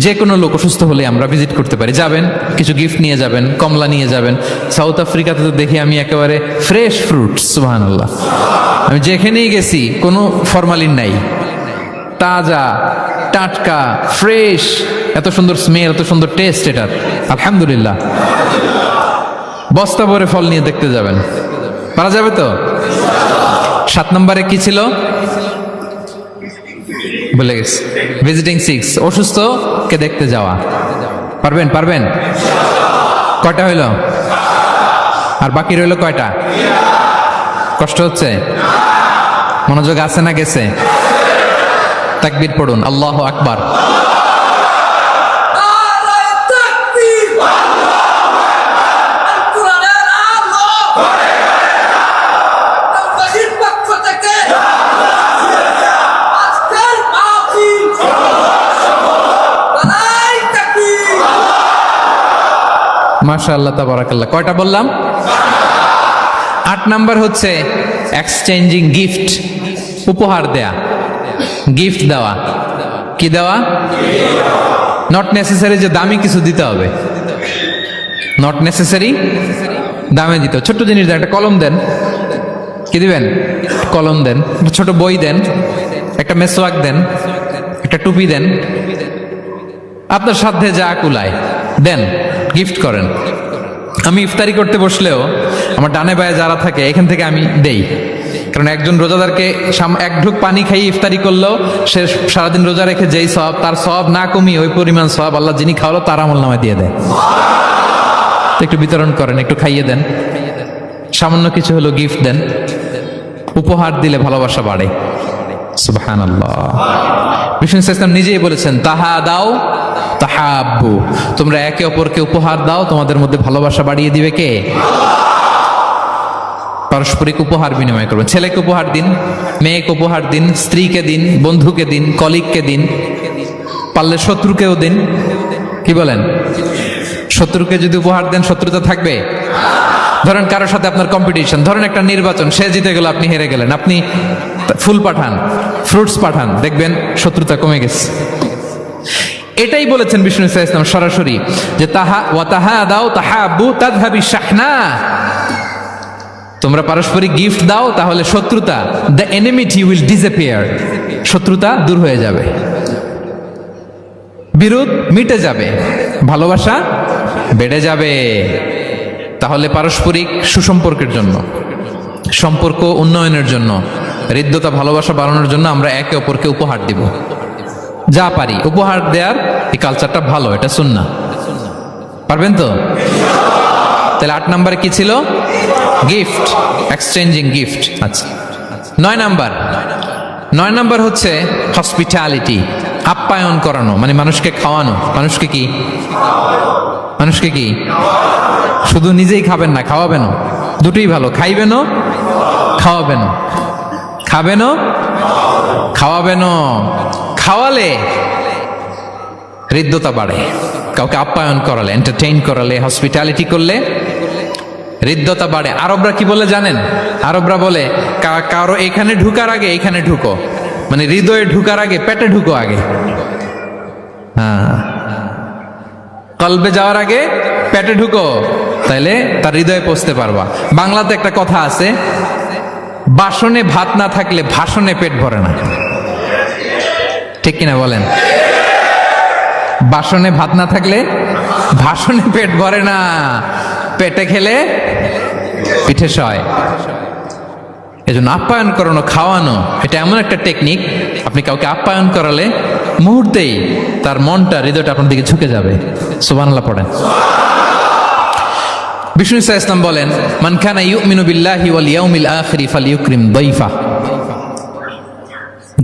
যে কোনো লোক অসুস্থ হলে আমরা ভিজিট করতে পারি। যাবেন, কিছু গিফট নিয়ে যাবেন, কমলা নিয়ে যাবেন। সাউথ আফ্রিকাতে তো দেখি আমি একেবারে ফ্রেশ ফ্রুট, সুবহানাল্লাহ। আমি যেখানেই গেছি কোনো ফরমালিন নাই, তাজা, টাটকা, ফ্রেশ, এত সুন্দর স্মেল, এত সুন্দর টেস্ট এটার, আলহামদুলিল্লাহ। বস্তা ভরে ফল নিয়ে দেখতে যাবেন, পারা যাবে তো? 7 নম্বরে কি ছিল বলে গেছি, ভিজিটিং 6, অসুস্থকে দেখতে যাওয়া। পারবেন? কয়টা হইল? আর বাকি রইল কয়টা? কষ্ট হচ্ছে? মনোযোগ আছে না গেছে? তাকবীর পড়ুন, আল্লাহু আকবার। মাশাআল্লাহ, তাবারাকাল্লাহ। কয়টা বললাম? 8 নাম্বার হচ্ছে এক্সচেঞ্জিং গিফট, উপহার দেয়া, গিফট দেওয়া। কি দেওয়া? নট নেসেসারি যে দামি কিছু দিতে হবে, নট নেসেসারি দামে দিতে। ছোট্ট জিনিস দেন, একটা কলম দেন, কি দিবেন? কলম দেন, একটা ছোট বই দেন, একটা মেসওয়াক দেন, একটা টুপি দেন, আপনার সাধ্যে যা কুলায় দেন, গিফট করেন। আমি ইফতারি করতে বসলেও আমার ডানে বায়ে যারা থাকে এখান থেকে আমি দেই, কারণ একজন রোজাদারকে এক ঢুক পানি খাইয়ে ইফতারি করলেও সে সারাদিন রোজা রেখে যেই সওয়াব, তার সওয়াব না কমিয়ে ওই পরিমাণ সওয়াব আল্লাহ যিনি খাওয়ালো তার আমলনামায় দিয়ে দেয়। একটু বিতরণ করেন, একটু খাইয়ে দেন, সামান্য কিছু হলো গিফট দেন। উপহার দিলে ভালোবাসা বাড়ে, সুবহানাল্লাহ। বিষ্ণু ইসলাম নিজেই বলেছেন, তাহা দাও তাহাব্বু, তোমরা একে অপরকে উপহার দাও, তোমাদের মধ্যে ভালোবাসা বাড়িয়ে দিবে কে? পারস্পরিক উপহার বিনিময় করবেন। ছেলেকে উপহার দিন, মেয়েকে উপহার দিন, স্ত্রীকে দিন, বন্ধুকে দিন, কলিগকে দিন, পারলে শত্রুকেও দিন। কি বলেন? শত্রুকে যদি উপহার দেন শত্রুতা থাকবে? ধরেন কারোর সাথে আপনার কম্পিটিশন, ধরেন একটা নির্বাচন, সে জিতে গেল, আপনি হেরে গেলেন, আপনি ফুল পাঠান, ফ্রুটস পাঠান, দেখবেন শত্রুতা কমে গেছে। এটাই বলেছেন বিষ্ণু ইসলাম সরাসরি, যে দাও তাহাব্বু তাযহাবি শাহনা, তোমরা পারস্পরিক গিফট দাও তাহলে শত্রুতা, দ্য এনিমিটি উইল ডিসঅ্যাপিয়ার, শত্রুতা দূর হয়ে যাবে, বিরোধ মিটে যাবে, ভালোবাসা বেড়ে যাবে। তাহলে পারস্পরিক সুসম্পর্কের জন্য, সম্পর্ক উন্নয়নের জন্য, হৃদ্যতা, ভালোবাসা বাড়ানোর জন্য আমরা একে অপরকে উপহার দিব, যা পারি উপহার দেওয়ার এই কালচারটা ভালো, এটা সুন্নাহ। পারবেন তো? তাহলে 8 নম্বরে কি ছিল? Gift, exchanging gift. আচ্ছা, 9 নাম্বার হচ্ছে হসপিটালিটি, আপ্যায়ন করানো, মানে মানুষকে খাওয়ানো। মানুষকে কি শুধু নিজেই খাবেন না, খাওয়াবেনও, দুটোই ভালো। খাইবেনও, খাওয়াবেনও, খাবেনও, খাওয়াবেনও। খাওয়ালে হৃদ্যতা বাড়ে, কাউকে আপ্যায়ন করালে, এন্টারটেইন করালে, হসপিটালিটি করলে হৃদ্যতা বাড়ে। আরবরা কি বলে জানেন? আরবরা বলে কারো এখানে ঢুকার আগে এইখানে ঢুকো, মানে হৃদয়ে ঢুকার আগে পেটে ঢুকো আগে। হ্যাঁ, কলবে যাওয়ার আগে পেটে ঢুকো, তাইলে তার হৃদয়ে পৌঁছতে পারবা। বাংলাতে একটা কথা আছে, বাসনে ভাত না থাকলে ভাষণে পেট ভরে না। ঠিক কিনা বলেন? বাসনে ভাত না থাকলে ভাষণে পেট ভরে না, পেটে খেলে পিঠে সয়। এজন্য আপ্যায়ন করানো, খাওয়ানো, এটা এমন একটা টেকনিক, আপনি কাউকে আপ্যায়ন করালে মুহূর্তেই তার মনটা, হৃদয়টা আপনার দিকে ঝুঁকে যাবে। সুবহানাল্লাহ পড়েন। বিষ্ণু ইসা ইসলাম বলেন, মান কানা ইউমিনু বিল্লাহি ওয়াল ইয়াউমিল আখিরি ফালইউকরিম দাইফা।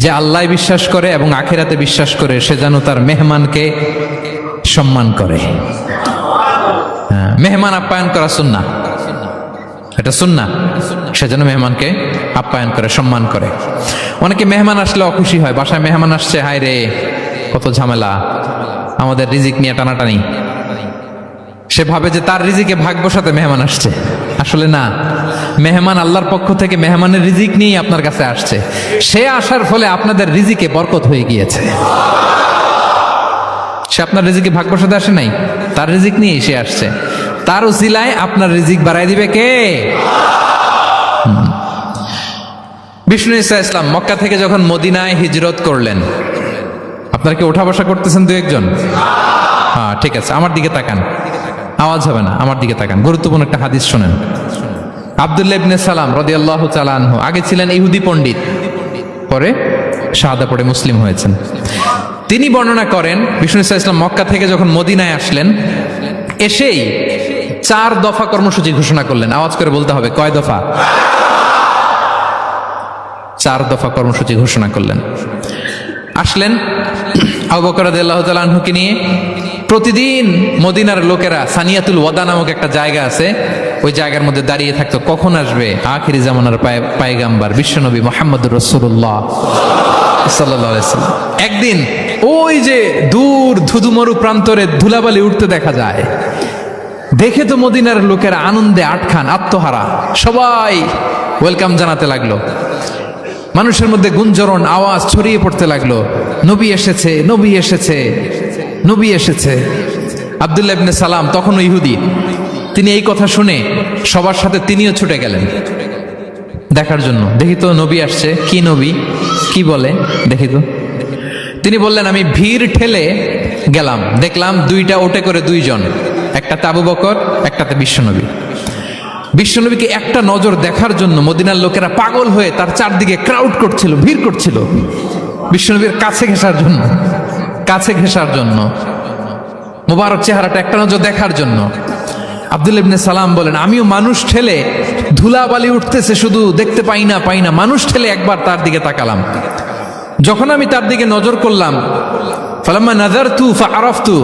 যে আল্লাহ বিশ্বাস করে এবং আখিরাতে বিশ্বাস করে, সে যেন তার মেহমানকে সম্মান করে। মেহমান আপ্যায়ন করা সুন্নাহ, এটা সুন্নাহ। সে যেন মেহমানকে আপ্যায়ন করে, সম্মান করে। অনেকে মেহমান আসলে অখুশি হয়, বাসায় মেহমান আসছে, হায় রে কত ঝামেলা, আমাদের রিজিক নিয়ে টানাটানি। সে ভাবে যে তার রিজিকে ভাগ বসাতে মেহমান আসছে। আসলে না, মেহমান আল্লাহর পক্ষ থেকে মেহমানের রিজিক নিয়ে আপনার কাছে আসছে। সে আসার ফলে আপনাদের রিজিকে বরকত হয়ে গিয়েছে। সে আপনার রিজিকে ভাগ বসাতে আসে নাই, তার রিজিক নিয়ে সে আসছে। তার উসিলায় আপনার রিজিক বাড়াই দিবে কে? বিষ্ণু ইসা ইসলাম মক্কা থেকে যখন মদিনায় হিজরত করলেন, আপনারা কি ওঠা বসা করতেছেন দু একজন? হ্যাঁ, ঠিক আছে, আমার দিকে তাকান, আওয়াজ হবে না, আমার দিকে তাকান। গুরুত্বপূর্ণ একটা হাদিস শোনেন। আব্দুল্লাহ ইবনে সালাম রাদিয়াল্লাহু তাআলা আনহু আগে ছিলেন ইহুদি পণ্ডিত, পরে শাহাদা পড়ে মুসলিম হয়েছেন। তিনি বর্ণনা করেন, বিষ্ণু ইসা ইসলাম মক্কা থেকে যখন মদিনায় আসলেন, এসেই 4 দফা কর্মসূচি ঘোষণা করলেন। আওয়াজ করে বলতে হবে, কয় দফা? 4 দফা কর্মসূচি ঘোষণা করলেন। আসলেন আবু বকর রাদিয়াল্লাহু তাআলা আনহুকে নিয়ে। প্রতিদিন মদিনার লোকেরা সানিয়াতুল ওয়াদা নামক একটা জায়গা আছে, ওই জায়গার মধ্যে দাঁড়িয়ে থাকতো, কখন আসবে আখিরি জামানার পায়গাম্বার বিশ্বনবী মুহাম্মদুর রাসূলুল্লাহ সাল্লাল্লাহু আলাইহি ওয়াসাল্লাম। একদিন ওই যে দূর ধুধুমরু প্রান্তরে ধুলাবালি উঠতে দেখা যায়। দেখে তো মদিনার লোকেরা আনন্দে আটখান, আত্মহারা, সবাই ওয়েলকাম জানাতে লাগলো। মানুষের মধ্যে গুঞ্জরণ আওয়াজ ছড়িয়ে পড়তে লাগলো, নবী এসেছে, নবী এসেছে, নবী এসেছে। আব্দুল্লাহ ইবনে সালাম তখনও ইহুদি, তিনি এই কথা শুনে সবার সাথে তিনিও ছুটে গেলেন দেখার জন্য। দেখি তো নবী আসছে, কি নবী, কি বলে দেখি তো। তিনি বললেন, আমি ভিড় ঠেলে গেলাম, দেখলাম 2টা ওটে করে 2 জন, একটাতে আবু বকর, একটাতে বিশ্বনবী। বিশ্বনবীকে একটা নজর দেখার জন্য মদিনার লোকেরা পাগল হয়ে তার চারদিকে ক্রাউড করছিল, ভিড় করছিল, বিশ্বনবীর কাছে ঘেঁষার জন্য, কাছে ঘেঁষার জন্য, মুবারক চেহারাটা একটা নজর দেখার জন্য। আব্দুল্লাহ ইবনে সালাম বলেন, আমিও মানুষ ঠেলে, ধুলাবালি উঠতেছে শুধু, দেখতে পাই না, মানুষ ঠেলে একবার তার দিকে তাকালাম। যখন আমি তার দিকে নজর করলাম, ফালাম্মা নাযারতু ফাআরাফতু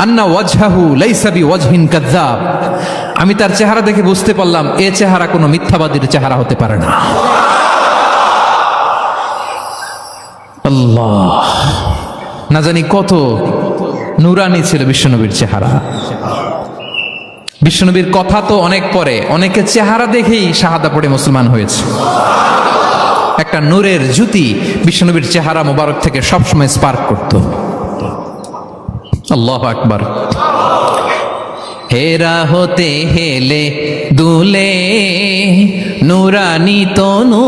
আন্না ওয়াজহাহু লাইসা বিওয়াজহিন কাযযাব, আমি তার চেহারা দেখে বুঝতে পারলাম এ চেহারা কোনো মিথ্যাবাদীর চেহারা হতে পারে না। আল্লাহ, না জানি কত নুরানি ছিল বিশ্বনবীর চেহারা। বিশ্বনবীর কথা তো অনেক পরে, অনেকে চেহারা দেখেই শাহাদা পড়ে মুসলমান হয়েছে। একটা নূরের জ্যোতি বিশ্বনবীর চেহারা মোবারক থেকে সবসময় স্পার্ক করত। আল্লাহু আকবার। হেরা হতে হেলে দুলে নুরানি তনু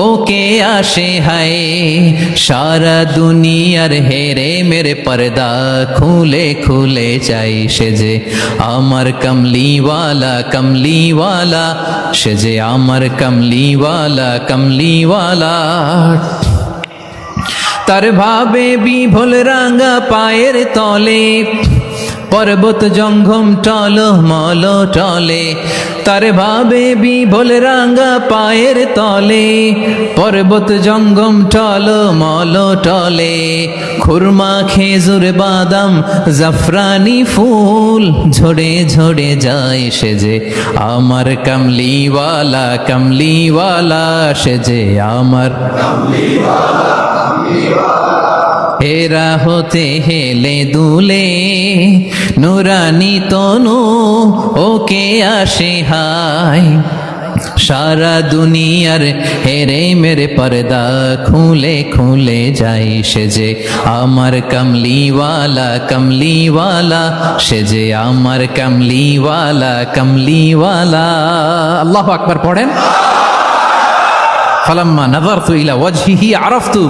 ওকে আসে হায়, সারা দুনিয়ার হেরে মেরে পর্দা খুলে খুলে চাই, সে যে আমার কমলিওয়ালা কমলিওয়ালা, সে যে আমার কমলিওয়ালা কমলিওয়ালা। তার ভাবে বিভোল রাঙা পায়ের তলে, পর্বত জঙ্গম টল মল টলে, তার ভাবে বিভোল রাঙা পায়ের তলে, পর্বত জঙ্গম টল মল টলে, খুরমা খেজুর বাদাম জাফরানি ফুল ঝরে ঝরে যায়, সে যে আমার কমলিওয়ালা কমলিওয়ালা, সে যে আমার কমলিওয়ালা। হেরা হতে হেলে দুলে নুরানি তনু ওকে আসে হায়, সারা দুনিয়ার হেরে মেরে পর্দা খুলে খুলে যাই সে যে আমার কমলিওয়ালা কমলিওয়ালা সে যে আমার কমলিওয়ালা কমলিওয়ালা। আল্লাহু আকবার পড়েন। ফালাম্মা নাযারতু ইলা ওয়াজহিহি আরাফতু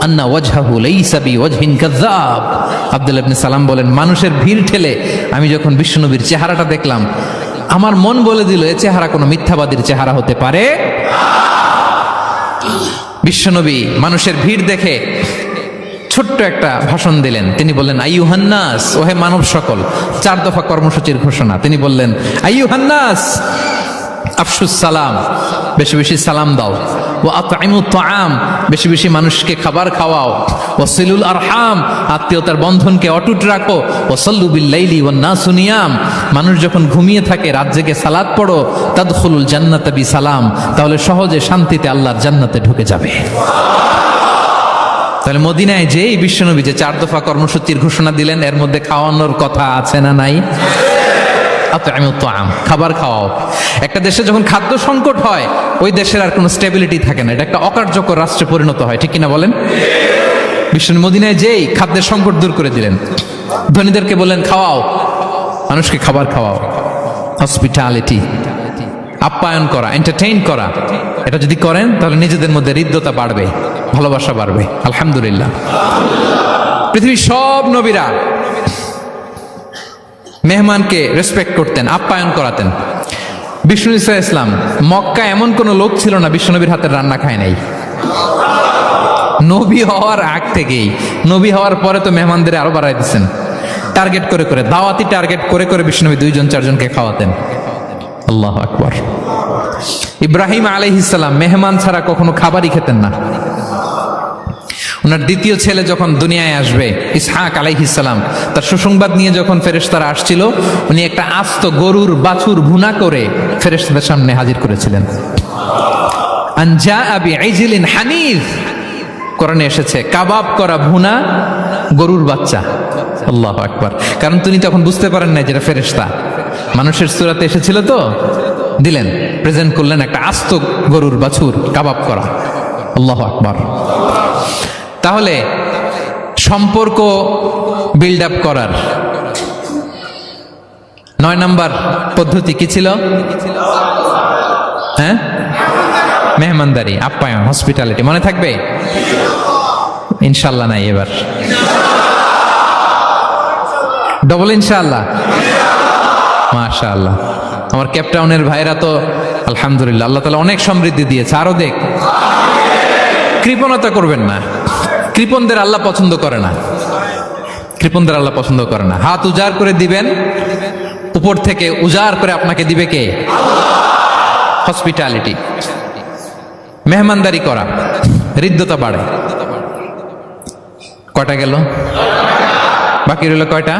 আন্না ওয়াজহাহু লাইসা বিওয়াজহিন কাযাব। আব্দুল্লাহ ইবনে সালাম বলেন, মানুষের ভিড় ঠেলে আমি যখন বিশ্বনবীর চেহারাটা দেখলাম, আমার মন বলে দিল এ চেহারা কোনো মিথ্যাবাদীর চেহারা হতে পারে। বিশ্বনবী মানুষের ভিড় দেখে ছোট্ট একটা ভাষণ দিলেন। তিনি বললেন, আইয়ুহান নাস, ওহে মানব সকল। 4 দফা কর্মসূচির ঘোষণা। তিনি বললেন, আইয়ুহান নাস আফশুস সালাম, বেশি বেশি সালাম দাও। ও আতঈমুত তাআম, বেশি বেশি মানুষকে খাবার খাওয়াও। ও সিলুল আরহাম, আত্মীয়তার বন্ধনকে অটুট রাখো। ও সাল্লু বিল লাইলি ওয়ান নাসু নিয়াম, মানুষ যখন ঘুমিয়ে থাকে রাত জেগে সালাত পড়ো। তাদখুলুল জান্নাতা বিসালাম, তাহলে সহজে শান্তিতে আল্লাহর জান্নাতে ঢুকে যাবে। তাহলে মদিনায় যেই বিশ্বনবী যে 4 দফা কর্মসূচির ঘোষণা দিলেন, এর মধ্যে খাওয়ানোর কথা আছে না নাই? খাবার খাওয়াও। একটা দেশে যখন খাদ্য সংকট হয়, ওই দেশের আর কোনো স্টেবিলিটি থাকে না, এটা একটা অকার্যকর রাষ্ট্রে পরিণত হয়, ঠিক কিনা বলেন? বিশ্বনবী মদিনায় যেই খাদ্যের সংকট দূর করে দিলেন। ধনীদেরকে বললেন খাওয়াও, মানুষকে খাবার খাওয়াও। হসপিটালিটি, আপ্যায়ন করা, এন্টারটেইন করা, এটা যদি করেন তাহলে নিজেদের মধ্যে হৃদ্যতা বাড়বে, ভালোবাসা বাড়বে। আলহামদুলিল্লাহ। পৃথিবীর সব নবীরা মেহমানকে রেসপেক্ট করতেন, আপ্যায়ন করাতেন। বিষ্ণু ইসা ইসলাম মক্কা এমন কোন লোক ছিল না বিশ্বনবীর হাতের রান্না খায় নাই। নবী হওয়ার আগ থেকেই, নবী হওয়ার পরে তো মেহমানদের আরো বাড়াই দিচ্ছেন। টার্গেট করে করে, দাওয়াতি টার্গেট করে করে বিষ্ণুনবী 2-4 জনকে খাওয়াতেন। আল্লাহু আকবার। ইব্রাহিম আলাইহিস সালাম মেহমান ছাড়া কখনো খাবারই খেতেন না। ওনার দ্বিতীয় ছেলে যখন দুনিয়ায় আসবে, ইসহাক আলাইহিস সালাম, তার সুসংবাদ নিয়ে যখন ফেরেশতারা আসছিল, উনি একটা আস্ত গরুর বাছুর ভুনা করে ফেরেশতাদের সামনে হাজির করেছিলেন। আনজা আবি ইজলিন হানিফ, কোরআনে এসেছে কাবাব করা ভুনা গরুর বাচ্চা। আল্লাহু আকবার। কারণ তিনি তখন বুঝতে পারেন না যেটা ফেরেশতা, মানুষের সূরাতে এসেছিল তো, দিলেন, প্রেজেন্ট করলেন একটা আস্ত গরুর বাছুর কাবাব করা। আল্লাহু আকবার। তাহলে সম্পর্ক বিল্ড আপ করার 9 নম্বর পদ্ধতি কি ছিল? হ্যাঁ, মেহমানদারি, আপ্যায়ন, হসপিটালিটি। মনে থাকবে? ইনশাল্লাহ নাই এবার, ডবল ইনশাআল্লাহ। মাশাআল্লাহ। আমার কেপটাউনের ভাইরা তো আলহামদুলিল্লাহ, আল্লাহ তাআলা অনেক সমৃদ্ধি দিয়েছে, আরো দেখ। কৃপণতা করবেন না, কৃপণদের আল্লাহ পছন্দ করে না, কৃপণদের আল্লাহ পছন্দ করে না। হাত উজাড় করে দিবেন, উপর থেকে উজাড় করে আপনাকে দিবে কে? হসপিটালিটি, মেহমানদারি করা, হৃদ্যতা বাড়ে। কয়টা গেল? বাকি রইল কয়টা?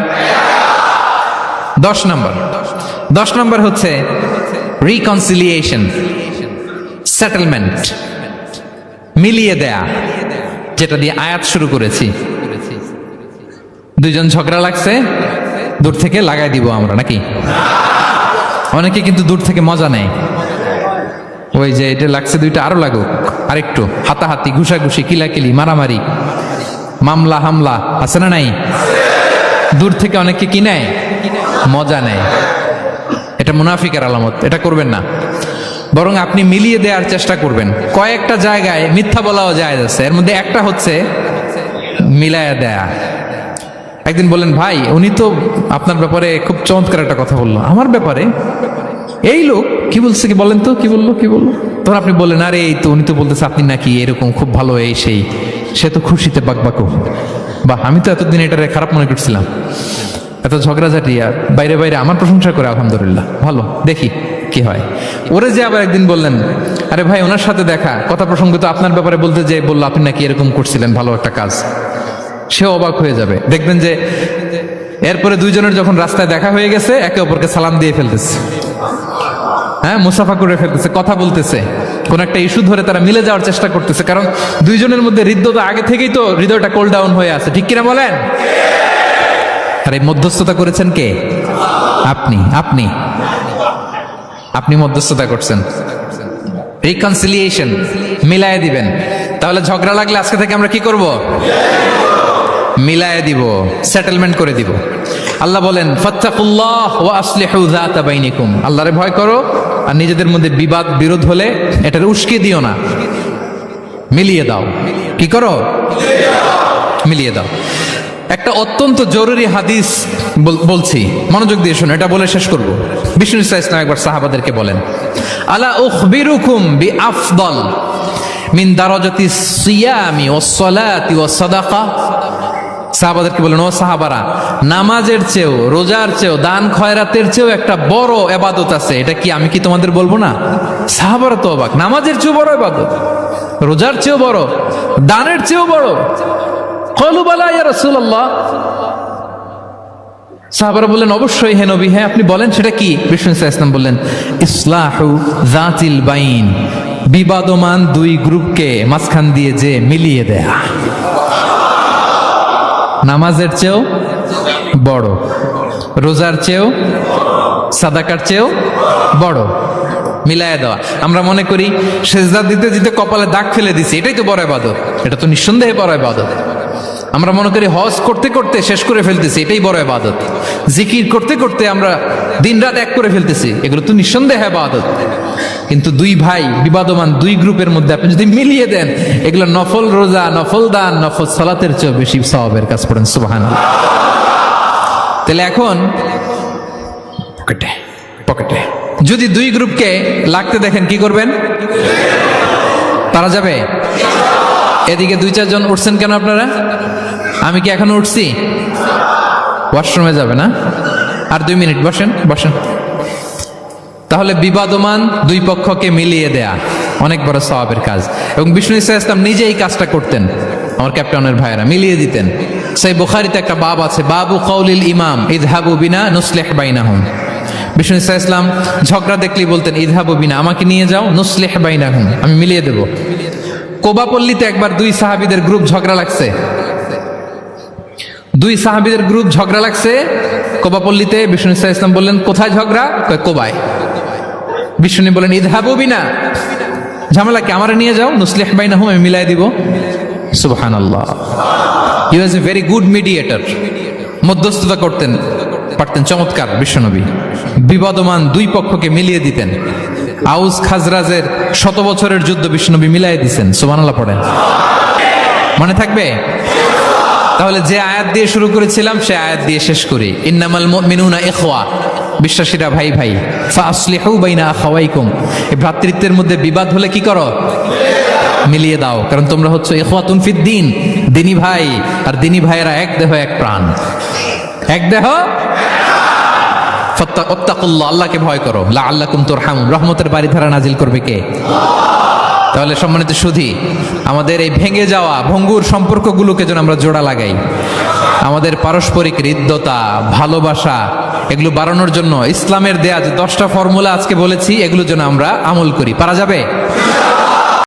10 নম্বর। 10 নম্বর হচ্ছে রিকনসিলিয়েশন, সেটেলমেন্ট, মিলিয়ে দেয়া, যেটা দিয়ে আয়াত শুরু করেছি। 2 জন ঝগড়া লাগছে, দূর থেকে লাগাই দিব আমরা, নাকি? অনেকে কিন্তু দূর থেকে মজা নেয়, ওই যে এটা লাগছে 2টা আরো লাগুক, আরেকটু হাতাহাতি, ঘুষাঘুষি, কিলাকিলি, মারামারি, মামলা হামলা, আছে না নাই? দূর থেকে অনেকে কি নেয়? মজা নেয়। এটা মুনাফিকের আলামত, এটা করবেন না। বরং আপনি মিলিয়ে দেওয়ার চেষ্টা করবেন। কয়েকটা জায়গায় মিথ্যা বলাও জায়েজ আছে, এর মধ্যে একটা হচ্ছে মিলায়া দেয়া। একদিন বললেন, ভাই উনি তো আপনার ব্যাপারে খুব চমৎকার একটা কথা বললো। আমার ব্যাপারে? এই লোক কি বলছে, কি বলেন তো, কি বললো? তখন আপনি বললেন, আরে এই তো উনি তো বলতেছে আপনি নাকি এরকম খুব ভালো, এই সেই। সে তো খুশিতে বাকবাকু। বাহ, আমি তো এতদিন এটা খারাপ মনে করছিলাম। এত ঝগড়াঝাটি, আর বাইরে বাইরে আমার প্রশংসা করে, আলহামদুলিল্লাহ, ভালো, দেখি কি হয়। ওরে যে আবার একদিন বললেন, আরে ভাই ওনার সাথে দেখা, কথা প্রসঙ্গে তো আপনার ব্যাপারে বলতে যে বললো আপনি নাকি এরকম করছিলেন, ভালো একটা কাজ। সে অবাক হয়ে যাবে, দেখবেন যে এরপরে 2 জনের যখন রাস্তায় দেখা হয়ে গেছে, একে অপরকে সালাম দিয়ে ফেলতেছে, হ্যাঁ, মুসাফা করে ফেলতেছে, কথা বলতেছে, কোন একটা ইস্যু ধরে তারা মিলে যাওয়ার চেষ্টা করতেছে। কারণ 2 জনের মধ্যে হৃদ্যতা আগে থেকেই তো, হৃদয়টা কোল ডাউন হয়ে আছে, ঠিক কিনা বলেন? আর এই মধ্যস্থতা করেছেন কে? আপনি আপনি আপনি মধ্যস্থতা করছেন। রিকনসিলিয়েশন, মিলায়ে দিবেন। তাহলে ঝগড়া লাগলে আজকে থেকে আমরা কি করব? মিলায়ে দিব, সেটেলমেন্ট করে দিব। আল্লাহ বলেন ফাত্তাকুল্লাহ ওয়া আসলিহু যাতা বাইনিকুম, আল্লাহরে ভয় করো আর নিজেদের মধ্যে বিবাদ বিরোধ হলে এটার উস্কে দিও না, মিলিয়ে দাও। কি করো? মিলিয়ে দাও। একটা অত্যন্ত জরুরি হাদিস বলছি, মনোযোগ দিয়ে শোনো, এটা বলে শেষ করব। বিষ্ণু ইসলাম একবার সাহাবাদেরকে বলেন, আলা উখবিরুকুম বিআফদল মিন দারাজাতি সিয়ামি ওয়াস সালাতি ওয়াস সাদাকা। সাহাবাদেরকে বলেন, ও সাহাবারা, নামাজের চেয়েও, রোজার চেয়েও, দান খয়রাতের চেয়েও একটা বড় ইবাদত আছে, এটা কি আমি কি তোমাদের বলবো না? সাহাবারা তো অবাক, নামাজের চেয়েও বড় ইবাদত, রোজার চেয়েও বড়, দানের চেয়েও বড়। ক্বালু বালা ইয়া রাসূলুল্লাহ। সাহাবারা বললেন, অবশ্যই হে নবী, হ্যাঁ আপনি বলেন সেটা কি? বিষ্ণু ইসলাম বললেন, ইসলাহু যাতিল বাইন, বিবাদমান দুই গ্রুপকে মাঝখান দিয়ে যে মিলিয়ে দেয়া। নামাজের চেয়েও বড়, রোজার চেয়েও, সাদাকার চেয়েও বড়, মিলায় দেওয়া। আমরা মনে করি সেজদা দিতে দিতে কপালে দাগ ফেলে দিছি, এটাই তো বড় ইবাদত। এটা তো নিঃসন্দেহে বড় ইবাদত। আমরা মনে করি হজ করতে করতে শেষ করে ফেলতেছি, এটাই বড় ইবাদত। জিকির করতে করতে আমরা দিনরাত এক করে ফেলতেছি, এগুলো তো নিঃসন্দেহে ইবাদত। কিন্তু দুই ভাই বিবাদমান দুই গ্রুপের মধ্যে আপনি যদি মিলিয়ে দেন, এগুলো নফল রোজা, নফল দান, নফল সালাতের চেয়ে বেশি সওয়াবের কাজ। পড়েন সুবহানাল্লাহ। তাহলে এখন পকেটে পকেটে যদি দুই গ্রুপকে লাগতে দেখেন, কি করবেন? তারা যাবে। এদিকে দুই চারজন উঠছেন কেন আপনারা? আমি কি এখনো উঠছি? ওয়াশরুমে যাবে না? আর 2 মিনিট বসেন, বসেন। তাহলে বিবাদমান দুই পক্ষকে মিলিয়ে দেয়া অনেক বড় সওয়াবের কাজ। এবং বিষ্ণু ইসলাম নিজে এই কাজটা করতেন। আমার ক্যাপ্টেনের ভাইয়েরা মিলিয়ে দিতেন। সেই বুখারীতে একটা বাব আছে, বাবু কওলিল ইমাম ইযহাবু বিনা নুসলিহ বাইনাহুম। বিষ্ণু ইসলাম ঝগড়া দেখলেই বলতেন, ইযহাবু বিনা, আমাকে নিয়ে যাও, নুসলিহ বাইনাহুম, আমি মিলিয়ে দেব। কোবাপল্লীতে একবার দুই সাহাবীদের গ্রুপ ঝগড়া লাগছে। দুই সাহাবীদের গ্রুপ ঝগড়া লাগছে কোবাপল্লীতে। বিষ্ণু ইসলাম বললেন, কোথায় ঝগড়া? কোবায়। বিষ্ণু বলেন, ইযহাবু বিনা, ঝামেলা কি, আমারে নিয়ে যাও, নুসলিহ বাইনাহুম, আমি মিলাই দিব। সুবহানাল্লাহ। হি ওয়াজ এ ভেরি গুড মিডিয়েটর। মধ্যস্থতা করতেন পারতেন, চমৎকার বিশ্বনবী। বিবাদমান দুই পক্ষকে মিলিয়ে দিতেন। আউস খাজরাজের 100 বছরের যুদ্ধ বিশ্বনবী মিলাই দিতেন। সুবহানাল্লাহ পড়েন। মনে থাকবে? তাহলে যে আয়াত দিয়ে শুরু করেছিলাম সে আয়াত দিয়ে শেষ করি। ইন্নামাল মুমিনুনা ইখওয়া, বিশ্বাসীরা ভাই ভাই। ফাসলিহু বাইনা আখাওয়াইকুম, এই ভ্রাতৃত্বের মধ্যে বিবাদ হলে কি করো? মিলিয়ে দাও, কারণ তোমরা হচ্ছে ইখওয়াতুন ফিদ্দিন, দিনী ভাই। আর দিনী ভাইয়েরা এক দেহ এক প্রাণ, এক দেহ। ফাত্তাকুল্লাহ, আল্লাহকে ভয় করো। লাআল্লাকুম তুরহামুন, রহমতের বাড়িধারা নাজিল করবে কে? তাহলে সম্মানিত সুধী, আমাদের এই ভেঙে যাওয়া ভঙ্গুর সম্পর্কগুলোকে যেন আমরা জোড়া লাগাই। আমাদের পারস্পরিক হৃদ্যতা, ভালোবাসা, এগুলো বাড়ানোর জন্য ইসলামের দেয়া যে 10টা ফর্মুলা আজকে বলেছি, এগুলো যেন আমরা আমল করি। পারা যাবে?